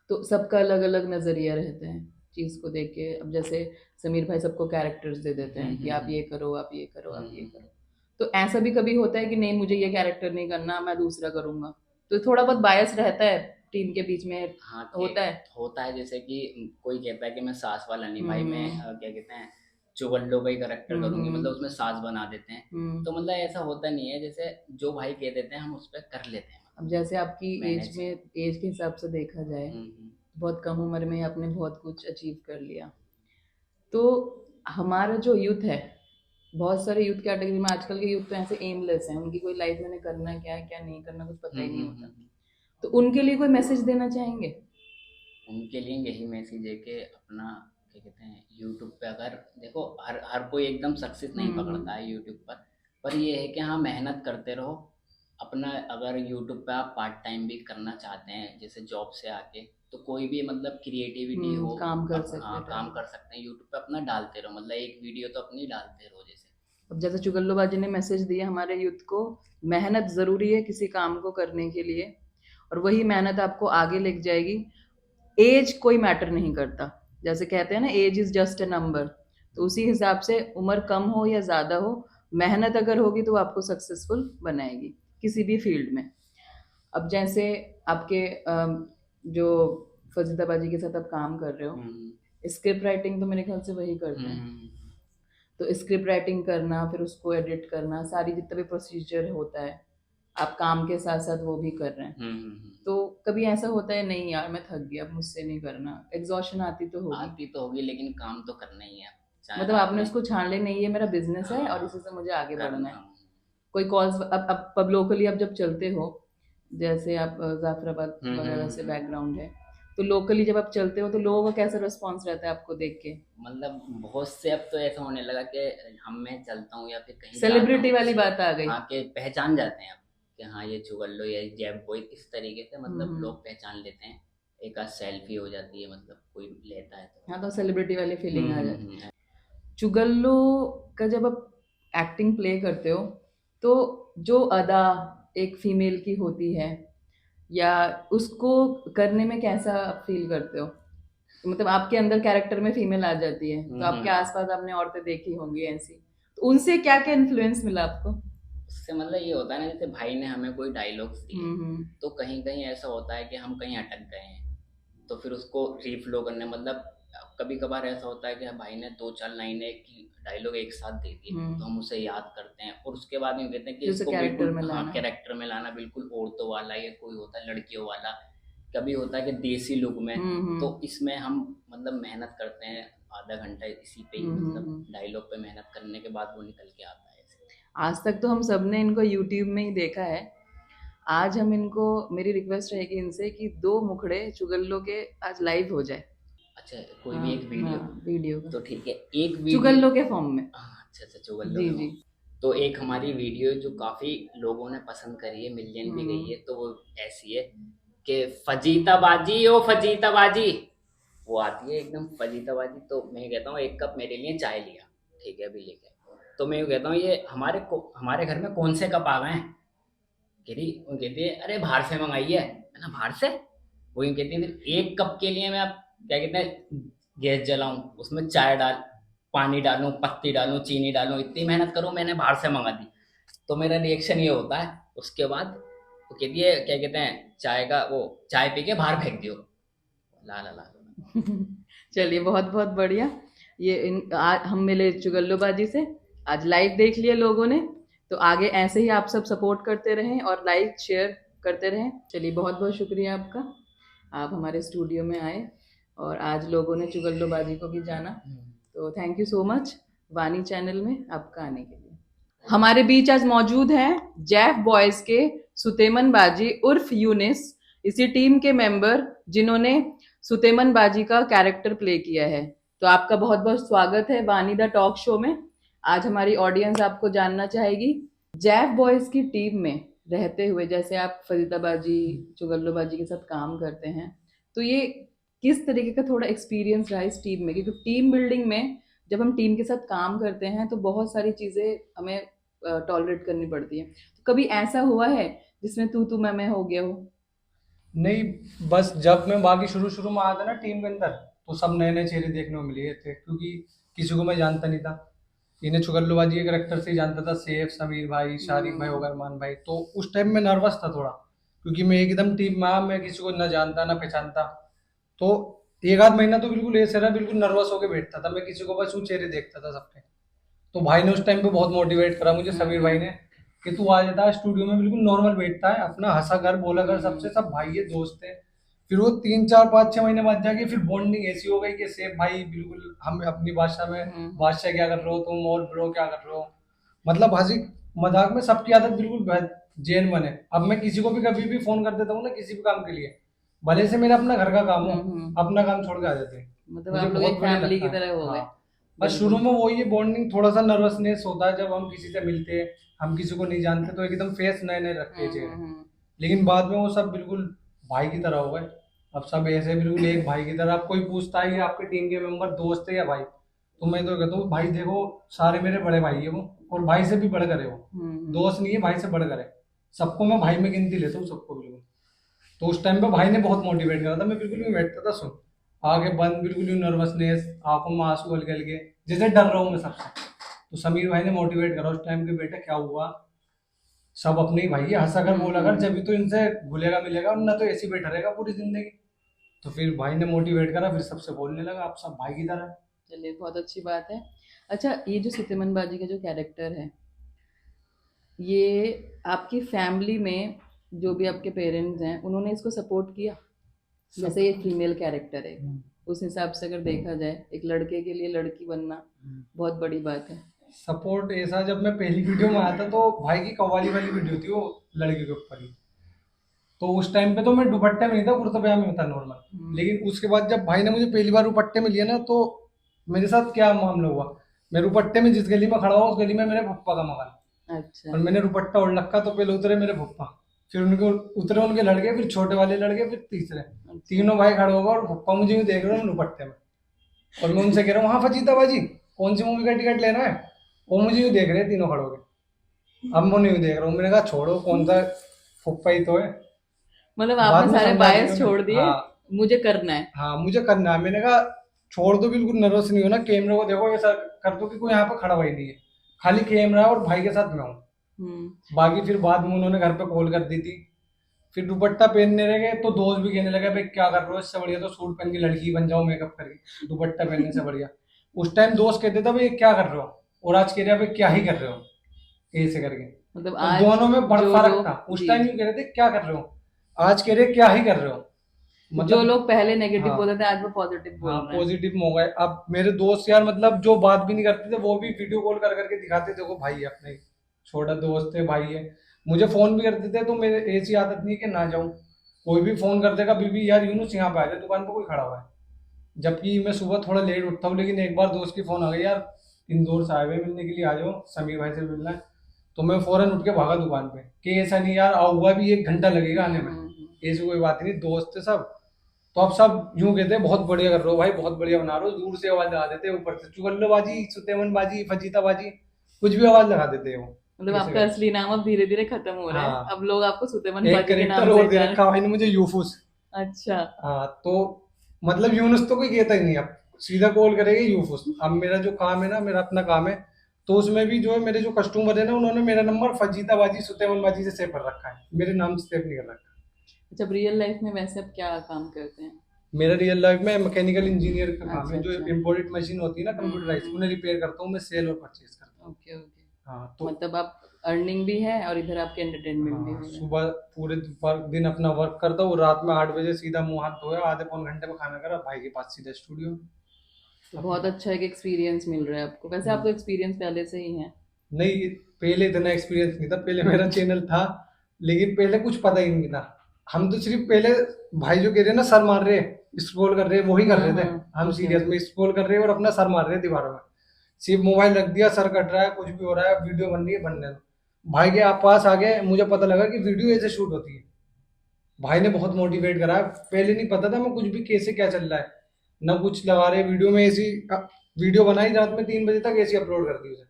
तो सबका अलग अलग नज़रिया रहता है चीज़ को देख के। अब जैसे समीर भाई सबको कैरेक्टर्स दे देते हैं कि आप ये करो, आप ये करो, आप ये करो। तो ऐसा भी कभी होता है कि नहीं मुझे ये कैरेक्टर नहीं करना, मैं दूसरा करूँगा, तो थोड़ा बहुत बायस रहता है टीम के बीच में हाँ होता है? होता है, जैसे कि कोई कहता है कि मैं सास वाला नहीं भाई, मैं हम्म क्या कहते हैं चुगल्लो का ही करेक्टर करूंगी, हम्म मतलब उसमें सास बना देते हैं। हम्म। तो मतलब ऐसा होता नहीं है, जैसे जो भाई कह देते हैं हम उस पर कर लेते हैं, अब जैसे आपकी एज मैनेज। में, एज के हिसाब से देखा जाए, बहुत कम उम्र में आपने बहुत कुछ अचीव कर लिया। तो हमारा जो यूथ है, बहुत सारे यूथ कैटेगरी में आजकल के यूथ तो ऐसे एमलेस हैं, उनकी कोई लाइफ में करना क्या है क्या नहीं करना कुछ पता ही नहीं होता। तो उनके लिए कोई मैसेज देना चाहेंगे? उनके लिए यही मैसेज है कि अपना क्या कहते हैं यूट्यूब पे, अगर देखो हर हर कोई एकदम सक्सेस नहीं पकड़ता है यूट्यूब पर ये है कि हाँ मेहनत करते रहो अपना। अगर यूट्यूब पे आप पार्ट टाइम भी करना चाहते हैं जैसे जॉब से आके, तो कोई भी मतलब क्रिएटिविटी हो काम कर सकते हाँ हैं काम कर सकते हैं यूट्यूब पे, अपना डालते रहो, मतलब एक वीडियो तो अपनी डालते रहो जैसे। अब जैसे चुगल्लोबाजी ने मैसेज दिया हमारे यूथ को, मेहनत ज़रूरी है किसी काम को करने के लिए, और वही मेहनत आपको आगे लेके जाएगी। एज कोई मैटर नहीं करता, जैसे कहते हैं ना age is just a number, तो उसी हिसाब से उम्र कम हो या ज़्यादा हो, मेहनत अगर होगी तो आपको सक्सेसफुल बनाएगी किसी भी फील्ड में। अब जैसे आपके जो फजीदाबाजी के साथ आप काम कर रहे हो, स्क्रिप्ट राइटिंग तो मेरे ख्याल से वही करते हैं। तो स्क्रिप्ट राइटिंग करना, फिर उसको एडिट करना, सारी जितना भी प्रोसीजर होता है, आप काम के साथ साथ वो भी कर रहे हैं। तो कभी ऐसा होता है नहीं यार मैं थक गया, अब मुझसे नहीं करना, एग्जॉशन आती तो होगी? लेकिन काम तो करना ही है, चाहे मतलब आपने उसको छान ले, नहीं ये मेरा बिजनेस है और इसी से मुझे आगे बढ़ना है। कोई कॉल्स अब लोकली आप जब चलते हो, जैसे आप जाफराबाद वगैरह से बैकग्राउंड है, तो लोकली जब आप चलते हो तो लोगों का कैसा रिस्पॉन्स रहता है आपको देख के? मतलब बहुत से अब तो ऐसा होने लगा कि हम मैं चलता हूँ या फिर कहीं सेलिब्रिटी वाली बात आ गई। हाँ के पहचान जाते हैं अब कि हाँ ये चुगल्लो या जैब बॉय, इस तरीके से मतलब लोग पहचान लेते हैं। एक आध सेल्फी हो जाती है, मतलब कोई लेता है तो हाँ, तो सेलिब्रिटी वाली फीलिंग आ जाती है। चुगल्लो का जब आप एक्टिंग प्ले करते हो, तो जो अदा एक फीमेल की होती है, या उसको करने में कैसा फील करते हो? तो मतलब आपके अंदर कैरेक्टर में फीमेल आ जाती है, तो आपके आसपास आपने औरतें देखी होंगी ऐसी, तो उनसे क्या क्या इन्फ्लुएंस मिला आपको? उससे मतलब ये होता है ना, जैसे भाई ने हमें कोई डायलॉग्स दिए तो कहीं कहीं ऐसा होता है कि हम कहीं अटक गए हैं, तो फिर उसको रीफ्लो करने, मतलब कभी कभार ऐसा होता है कि भाई ने 2-4 लाइनें की डायलॉग एक साथ दे दिए तो हम उसे याद करते हैं और उसके बाद में कहते हैं कि इसको बिल्कुल हाँ कैरेक्टर में लाना, बिल्कुल औरतों वाला या कोई होता है लड़कियों वाला, कभी होता है कि देसी लुक में। तो इसमें हम मतलब मेहनत करते हैं आधा घंटा इसी पे ही, मतलब डायलॉग पे मेहनत करने के बाद वो निकल के आता है ऐसे। आज तक तो हम सबने इनको यूट्यूब में ही देखा है, आज हम इनको, मेरी रिक्वेस्ट रहेगी इनसे कि 2 मुखड़े चुगल्लो के आज लाइव हो जाए। अच्छा कोई भी एक वीडियो तो ठीक है, एक वीडियो चुगल्लो के फॉर्म में। अच्छा चुगल्लो जी जी। तो एक हमारी वीडियो जो काफी लोगों ने पसंद करी है, मिलियन भी गई है, तो वो ऐसी है कि फजीताबाजी ओ फजीताबाजी, वो आती है एकदम फजीताबाजी। तो मैं कहता हूँ एक कप मेरे लिए चाय लिया, ठीक है अभी लेके, तो मैं यूँ कहता हूँ ये हमारे घर में कौन से कप आ गए हैं? वो कहती है अरे बाहर से मंगाई है ना, बाहर से। वो यूँ कहती है फिर एक कप के लिए मैं आप क्या कहते हैं गैस जलाऊं, उसमें चाय पानी डालूं, पत्ती डालूं, चीनी डालूं, इतनी मेहनत करूं, मैंने बाहर से मंगा दी। तो मेरा रिएक्शन ये होता है उसके बाद, वो कहती है क्या कहते हैं चाय पी के बाहर फेंक दियो, ला ला ला। चलिए बहुत बहुत बढ़िया। हम मिले चुगल्लोबाजी से, आज लाइव देख लिया लोगों ने, तो आगे ऐसे ही आप सब सपोर्ट करते रहें और लाइक शेयर करते रहें। चलिए बहुत बहुत शुक्रिया आपका, आप हमारे स्टूडियो में आए और आज लोगों ने चुगल्लोबाजी को भी जाना, तो थैंक यू सो मच वानी चैनल में आपका आने के लिए। हमारे बीच आज मौजूद हैं जैफ बॉयज के सुतेमन बाजी उर्फ यूनिस, इसी टीम के मेंबर जिन्होंने सुतेमन बाजी का कैरेक्टर प्ले किया है। तो आपका बहुत बहुत स्वागत है वानी द टॉक शो में। आज हमारी ऑडियंस आपको जानना चाहेगी, जैफ बॉयज की टीम में रहते हुए, जैसे आप फरीदाबाजी चुगल्लोबाजी के साथ काम करते हैं, तो ये किस तरीके का थोड़ा एक्सपीरियंस रहा इस टीम में? क्योंकि टीम बिल्डिंग में जब हम टीम के साथ काम करते हैं तो बहुत सारी चीज़ें हमें टॉलरेट करनी पड़ती है। तो कभी ऐसा हुआ है जिसमें तू मैं हो गया हो? नहीं, बस जब मैं बाकी शुरू में आया था ना टीम के अंदर, तो सब नए नए चेहरे देखने को मिले थे, क्योंकि किसी को मैं जानता नहीं था। इन्हें चुगल्लोबाजी के करेक्टर से ही जानता था, सेफ, समीर भाई, शारिक भाई, ओगरमान भाई। तो उस टाइम में नर्वस था थोड़ा क्योंकि मैं एकदम टीम में आया, मैं किसी को ना जानता ना पहचानता। तो एक आध महीना तो बिल्कुल ऐसे रहा, बिल्कुल नर्वस होके बैठता था मैं, किसी को बस वो चेहरे देखता था सबके। तो भाई ने उस टाइम पे बहुत मोटिवेट करा मुझे, समीर भाई ने, कि तू आ जाता स्टूडियो में, बिल्कुल नॉर्मल बैठता है अपना, हंसा कर बोला कर सबसे, सब भाई है दोस्त है। फिर वो 3 4 5 6 महीने बाद जाके फिर बॉन्डिंग ऐसी हो गई कि सेफ भाई, बिल्कुल हम अपनी भाषा में, बादशाह क्या कर रहे हो तुम, और ब्रो क्या कर रहे हो, मतलब हंसी मजाक में सबकी आदत बिल्कुल जेन बने। अब मैं किसी को भी कभी भी फोन कर देता हूँ ना किसी भी काम के लिए, भले से मेरा अपना घर का काम हो, अपना काम छोड़ के आ जाते हैं। मतलब मुझे आप लोग बहुत एक बढ़िया फैमिली लगता की है। तरह हो गए। हाँ, बस शुरू में वो ये बॉन्डिंग, थोड़ा सा नर्वसनेस होता है जब हम किसी से मिलते हैं, हम किसी को नहीं जानते, तो एकदम फेस नए नए रखते हैं चेहरे। लेकिन बाद में वो सब बिल्कुल भाई की तरह हो गए। अब सब ऐसे बिल्कुल एक भाई की तरह। अब कोई पूछता है कि आपके टीम के मेंबर दोस्त है या भाई, तो मैं तो कहता हूँ भाई देखो, सारे मेरे बड़े भाई है वो, और भाई से भी बढ़कर है वो, दोस्त नहीं है, भाई से बढ़कर है। सबको मैं भाई में गिनती लेता हूँ, सबको बिल्कुल। तो उस टाइम पे भाई ने बहुत मोटिवेट करा था, मैं बिल्कुल भी बैठता था सुन, आगे बंद, बिल्कुल नर्वसनेस, आंखों में आंसू हल्के हल्के, जैसे डर रहा हूँ मैं सबसे। तो समीर भाई ने मोटिवेट करा उस टाइम के, बेटा क्या हुआ, सब अपने ही भाई है, हंसा कर बोला कर, जब भी तो इनसे घुलेगा मिलेगा, ना तो ऐसे ही बैठा रहेगा पूरी जिंदगी। तो फिर भाई ने मोटिवेट करा, फिर सबसे बोलने लगा आप सब भाई की तरह हैं। चलिए बहुत अच्छी बात है। अच्छा, ये जो सुतेमन बाजी का जो कैरेक्टर है, ये आपकी फैमिली में जो भी आपके पेरेंट्स हैं उन्होंने इसको सपोर्ट किया? जैसे ये फीमेल कैरेक्टर है, उस हिसाब से अगर देखा जाए एक लड़के के लिए लड़की बनना बहुत बड़ी बात है। सपोर्ट ऐसा, जब मैं पहली वीडियो में आया था तो भाई की कव्वाली वाली वीडियो थी वो, लड़के के ऊपर ही। तो उस टाइम पे तो मैं दुपट्टे में नहीं था, कुर्ता पजामे में था नॉर्मल। लेकिन उसके बाद जब भाई ने मुझे पहली बार दुपट्टे में लिया ना, तो मेरे साथ क्या मामला हुआ, मैं दुपट्टे में जिस गली में खड़ा हुआ उस गली में मेरे पप्पा का मकान, अच्छा। और मैंने दुपट्टा ओढ़ रखा, तो पहले उतरे मेरे पप्पा, फिर उनके उतरे उनके लड़के, फिर छोटे वाले लड़के, फिर तीसरे, तीनों भाई खड़े होगा, और पप्पा मुझे यूं देख रहे हो दुपट्टे में। और मैं उनसे कह रहा हूँ हाँ फजीता बाजी कौन सी मूवी का टिकट लेना है, वो मुझे यूं देख रहे हैं तीनों खड़े होके। अब मैं नहीं देख रहा हूँ, मैंने कहा छोड़ो कौन सा, फुप्पा ही तो है। मतलब बाद आपने में सारे समझा बायस दिया छोड़ दिए, हाँ, मुझे करना है। हाँ मुझे करना है। मैंने कहा छोड़ दो, बिल्कुल नर्वस नहीं होना, कैमरे को देखो ऐसा कर दो कि कोई यहाँ पे खड़ा हुआ ही नहीं है, खाली कैमरा और भाई के साथ मैं हूँ। बाकी फिर बाद में उन्होंने घर पे कॉल कर दी थी। फिर दुपट्टा पहनने लगे तो दोस्त भी कहने लगे भाई क्या कर रहे हो, इससे बढ़िया तो सूट पहन के लड़की बन जाओ मेकअप करके, दुपट्टा पहनने से बढ़िया। उस टाइम दोस्त कहते थे भाई क्या कर रहे हो, और आज कह रहे हैं भाई क्या ही कर रहे हो, ऐसे करके। मतलब तो आज दोनों में बड़ा जो फर्क लोग था। उस जी टाइम यूं कह रहे थे क्या कर रहे हो, आज कह रहे क्या ही कर रहे हो। जो मतलब लोग पहले नेगेटिव हाँ, बोलते थे आज वो पॉजिटिव बोल हाँ रहे हैं। पॉजिटिव हो गए। अब मेरे दोस्त यार, मतलब जो बात भी नहीं करते थे वो भी वीडियो कॉल कर करके दिखाते, देखो भाई है अपने, छोटा दोस्त है भाई है। मुझे फोन भी करते थे, तो मेरे ऐसी आदत नहीं कि ना जाऊं, कोई भी फोन कर देगा बीबी यार यूनुस यहाँ पे आ जाए, दुकान पे कोई खड़ा हुआ है। जबकि मैं सुबह थोड़ा लेट उठता हूँ, लेकिन एक बार दोस्त की फोन आ गई यार इंदौर से आए हुए मिलने के लिए, आ जाओ समीर भाई से मिलना है, तो मैं फौरन उठ के भागा दुकान पे, कि ऐसा नहीं यार आऊंगा भी 1 घंटा लगेगा आने में, ऐसी कोई बात नहीं, दोस्त थे सब। तो अब सब यूं कहते हैं बहुत बढ़िया कर रहे हो भाई, बहुत बढ़िया बना रहे हो, दूर से आवाज लगा देते हैं, ऊपर से चुगल्लोबाजी, सुतेमन बाजी, फजीता बाजी, कुछ भी आवाज लगा देते हैं वो। मतलब ऐसे आपका करके। असली नाम अब धीरे धीरे खत्म हो रहा है, हाँ, अब लोग आपको सुतेमन एक बाजी के करेक्टर नाम और से दे जान। रखा भाई ने मुझे, यूफुस। अच्छा। हाँ तो मतलब यूनुस तो कोई कहता ही नहीं, अब सीधा कॉल करेगा यूफुस। अब मेरा जो काम है ना, मेरा अपना काम है, तो उसमें भी जो है मेरे जो कस्टमर है ना, उन्होंने मेरा नंबर फजीताबाजी सुतेमनबाजी से सेव कर रखा है, मेरे नाम से सेव नहीं कर रखा। अच्छा, रियल लाइफ में वैसे आप क्या काम करते हैं? मेरा रियल लाइफ में मैकेनिकल इंजीनियर का काम है, अच्छा, जो अच्छा। इम्पोर्टेड मशीन होती है ना कंप्यूटराइज, उन्हें रिपेयर करता हूँ मैं, सेल और परचेज करता हूँ। Okay okay. हाँ तो मतलब आप अर्निंग भी है और इधर आपके एंटरटेनमेंट भी हो हाँ, रहा है। सुबह पूरे दिन अपना वर्क करता हूँ, रात में 8 बजे सीधा मुंह हाथ धोया, आधे पौन घंटे में खाना करा, भाई के पास सीधा स्टूडियो। तो बहुत अच्छा एक एक्सपीरियंस मिल रहा है आपको, वैसे आपको एक्सपीरियंस पहले से ही है। नहीं, पहले इतना एक्सपीरियंस नहीं था, पहले मेरा चैनल था, लेकिन पहले कुछ पता ही नहीं था। हम तो सिर्फ पहले भाई जो कह रहे हैं ना सर मार रहे स्क्रॉल कर रहे, वही कर रहे थे। हम सीरियस में स्क्रॉल कर रहे हैं और अपना सर मार रहे हैं दीवारों में, सिर्फ मोबाइल रख दिया, सर कट रहा है, कुछ भी हो रहा है, वीडियो बन रही है, बनने दो। भाई के आप पास आ गए, मुझे पता लगा कि वीडियो ऐसे शूट होती है। भाई ने बहुत मोटिवेट करा, पहले नहीं पता था मैं कुछ भी कैसे क्या चल रहा है, ना कुछ लगा रहे वीडियो में, ऐसी वीडियो बनाई रात में 3 बजे तक, ऐसी अपलोड कर दी उसे।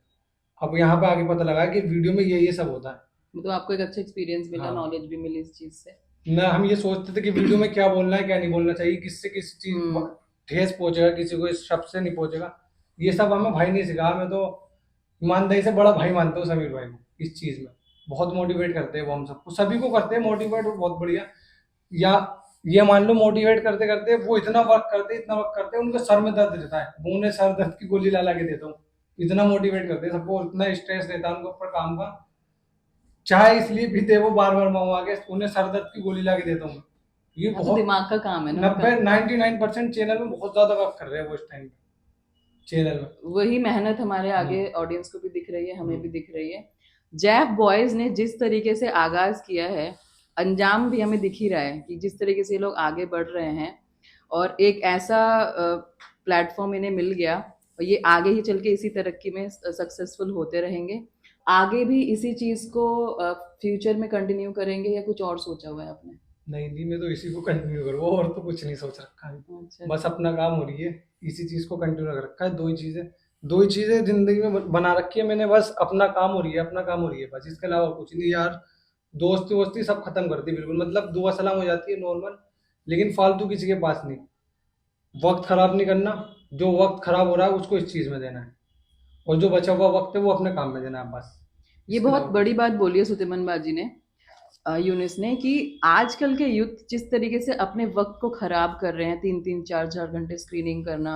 अब यहाँ पे आगे पता लगा कि वीडियो में ये सब होता है। मतलब आपको एक अच्छा एक्सपीरियंस मिला, हाँ। नॉलेज भी मिली इस चीज से। ना हम ये सोचते थे कि वीडियो में क्या बोलना है क्या नहीं बोलना चाहिए, किससे किस चीज ठेस पहुंचेगा, किसी को इस शब्द से नहीं पहुंचेगा, ये सब हमें भाई ने सिखाया। मैं तो ईमानदारी से बड़ा भाई मानता हूँ समीर भाई को इस चीज में। बहुत मोटिवेट करते हैं वो हम सबको, सभी को करते हैं मोटिवेट, वो बहुत बढ़िया। या ये मान लो मोटिवेट करते करते वो इतना वर्क करते हैं, इतना वर्क करते हैं, उनके सर में दर्द रहता है, वो उन्हें सर दर्द की गोली ला के देता हूँ। इतना मोटिवेट करते हैं सबको, इतना स्ट्रेस रहता है उनके ऊपर काम का, चाहे इसलिए पीते वो बार बार मंगवा के, उन्हें सर दर्द की गोली ला के देता हूँ। ये हाँ, तो बहुत दिमाग का काम है ना 99% चैनल में बहुत ज्यादा वर्क कर रहे हैं वो इस टाइम पे चैनल में। वही मेहनत हमारे आगे ऑडियंस को भी दिख रही है, हमें भी दिख रही है। जैफ बॉयज ने जिस तरीके से आगाज किया है, अंजाम भी हमें दिख ही रहा है कि जिस तरीके से ये लोग आगे बढ़ रहे हैं, और एक ऐसा प्लेटफॉर्म इन्हें मिल गया, और ये आगे ही चल के इसी तरक्की में सक्सेसफुल होते रहेंगे। आगे भी इसी चीज को फ्यूचर में कंटिन्यू करेंगे या कुछ और सोचा हुआ है आपने? नहीं नहीं, मैं तो इसी को कंटिन्यू करूँ, और तो कुछ नहीं सोच रखा है। अच्छा, बस अपना काम हो रही है, इसी चीज को कंटिन्यू रख रखा है। दो ही चीजें जिंदगी में बना रखी है मैंने, बस अपना काम हो रही है, अपना काम हो रही है, बस इसके अलावा कुछ नहीं यार। दोस्ती वोस्ती सब खत्म कर दी बिल्कुल, मतलब दुआ सलाम हो जाती है नॉर्मल, लेकिन फालतू किसी के पास नहीं। वक्त खराब नहीं करना, जो वक्त खराब हो रहा है उसको इस चीज में देना है, और जो बचा हुआ वक्त है वो अपने काम में देना है बस। ये इसके बहुत अलावा बड़ी बात बोली है सुतिमन बाजी ने, यूनिस ने, कि आजकल के यूथ जिस तरीके से अपने वक्त को खराब कर रहे हैं, 3-3 4-4 घंटे स्क्रीनिंग करना,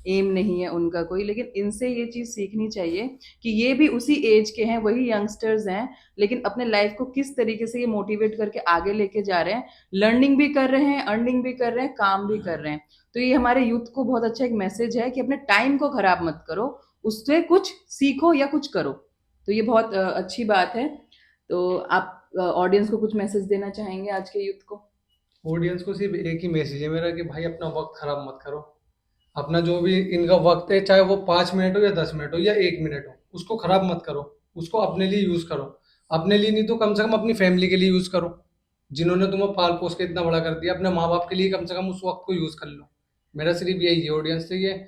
एम नहीं है उनका कोई, लेकिन इनसे ये चीज़ सीखनी चाहिए कि ये भी उसी एज के हैं, वही यंगस्टर्स हैं, लेकिन अपने लाइफ को किस तरीके से ये मोटिवेट करके आगे लेके जा रहे हैं, लर्निंग भी कर रहे हैं, अर्निंग भी कर रहे हैं, काम भी कर रहे हैं। तो ये हमारे यूथ को बहुत अच्छा एक मैसेज है कि अपने टाइम को खराब मत करो, उससे कुछ सीखो या कुछ करो। तो ये बहुत अच्छी बात है। तो आप ऑडियंस को कुछ मैसेज देना चाहेंगे आज के यूथ को? ऑडियंस को सिर्फ एक ही मैसेज है मेरा कि भाई अपना वक्त खराब मत करो। अपना जो भी इनका वक्त है, चाहे वो 5 मिनट हो या 10 मिनट हो या 1 मिनट हो, उसको खराब मत करो, उसको अपने लिए यूज करो। अपने लिए नहीं तो कम से कम अपनी फैमिली के लिए यूज करो, जिन्होंने तुम्हें पाल पोस के इतना बड़ा कर दिया। अपने माँ बाप के लिए कम से कम उस वक्त को यूज कर लो। मेरा सिर्फ यही है ऑडियंस से ये।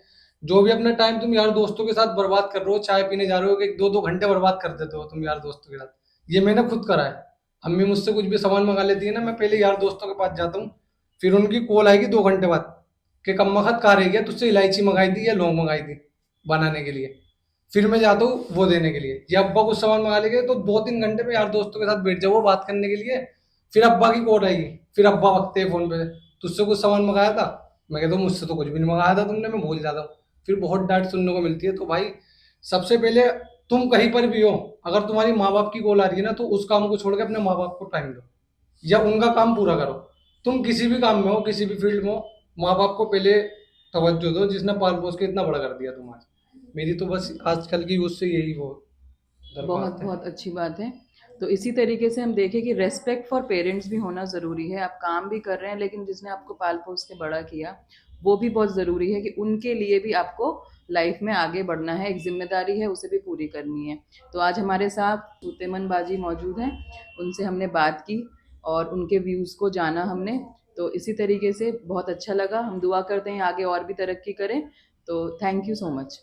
जो भी अपना टाइम तुम यार दोस्तों के साथ बर्बाद कर रहे हो, चाय पीने जा रहे हो, कि 2-2 घंटे बर्बाद कर देते हो तुम यार दोस्तों के साथ, ये मैंने खुद करा है। अम्मी मुझसे कुछ भी सामान मंगा लेती है ना, मैं पहले यार दोस्तों के पास जाता हूँ, फिर उनकी कॉल आएगी 2 घंटे बाद कि कम वक्त कहाँ रह गया, तुझसे इलायची मंगाई थी या लौंग मंगाई थी बनाने के लिए। फिर मैं जाता हूँ वो देने के लिए, या अब्बा कुछ सामान मंगा लेंगे तो 2-3 घंटे में यार दोस्तों के साथ बैठ जाओ बात करने के लिए। फिर अब्बा की कॉल आएगी, फिर अब्बा वक्त है फोन पे, तुझसे कुछ सामान मंगाया था। मैं कहता हूँ मुझसे तो कुछ भी नहीं मंगाया था तुमने, मैं भूल जाता हूँ। फिर बहुत डांट सुनने को मिलती है। तो भाई सबसे पहले तुम कहीं पर भी हो, अगर तुम्हारी माँ बाप की कॉल आ रही है ना, तो उस काम को छोड़ के अपने माँ बाप को टाइम दो, या उनका काम पूरा करो। तुम किसी भी काम में हो, किसी भी फील्ड में हो, माँ बाप को पहले तवज्जो दो, जिसने पाल पोस के इतना बड़ा कर दिया तुम आज। मेरी तो बस आजकल की यूथ से यही वो बहुत दरख्वास्त है। बहुत अच्छी बात है। तो इसी तरीके से हम देखें कि रेस्पेक्ट फॉर पेरेंट्स भी होना ज़रूरी है। आप काम भी कर रहे हैं, लेकिन जिसने आपको पाल पोस के बड़ा किया, वो भी बहुत ज़रूरी है कि उनके लिए भी आपको लाइफ में आगे बढ़ना है, एक जिम्मेदारी है, उसे भी पूरी करनी है। तो आज हमारे साथ सुतेमन बाजी मौजूद हैं, उनसे हमने बात की और उनके व्यूज़ को जाना हमने। तो इसी तरीके से बहुत अच्छा लगा। हम दुआ करते हैं आगे और भी तरक्की करें। तो थैंक यू सो मच।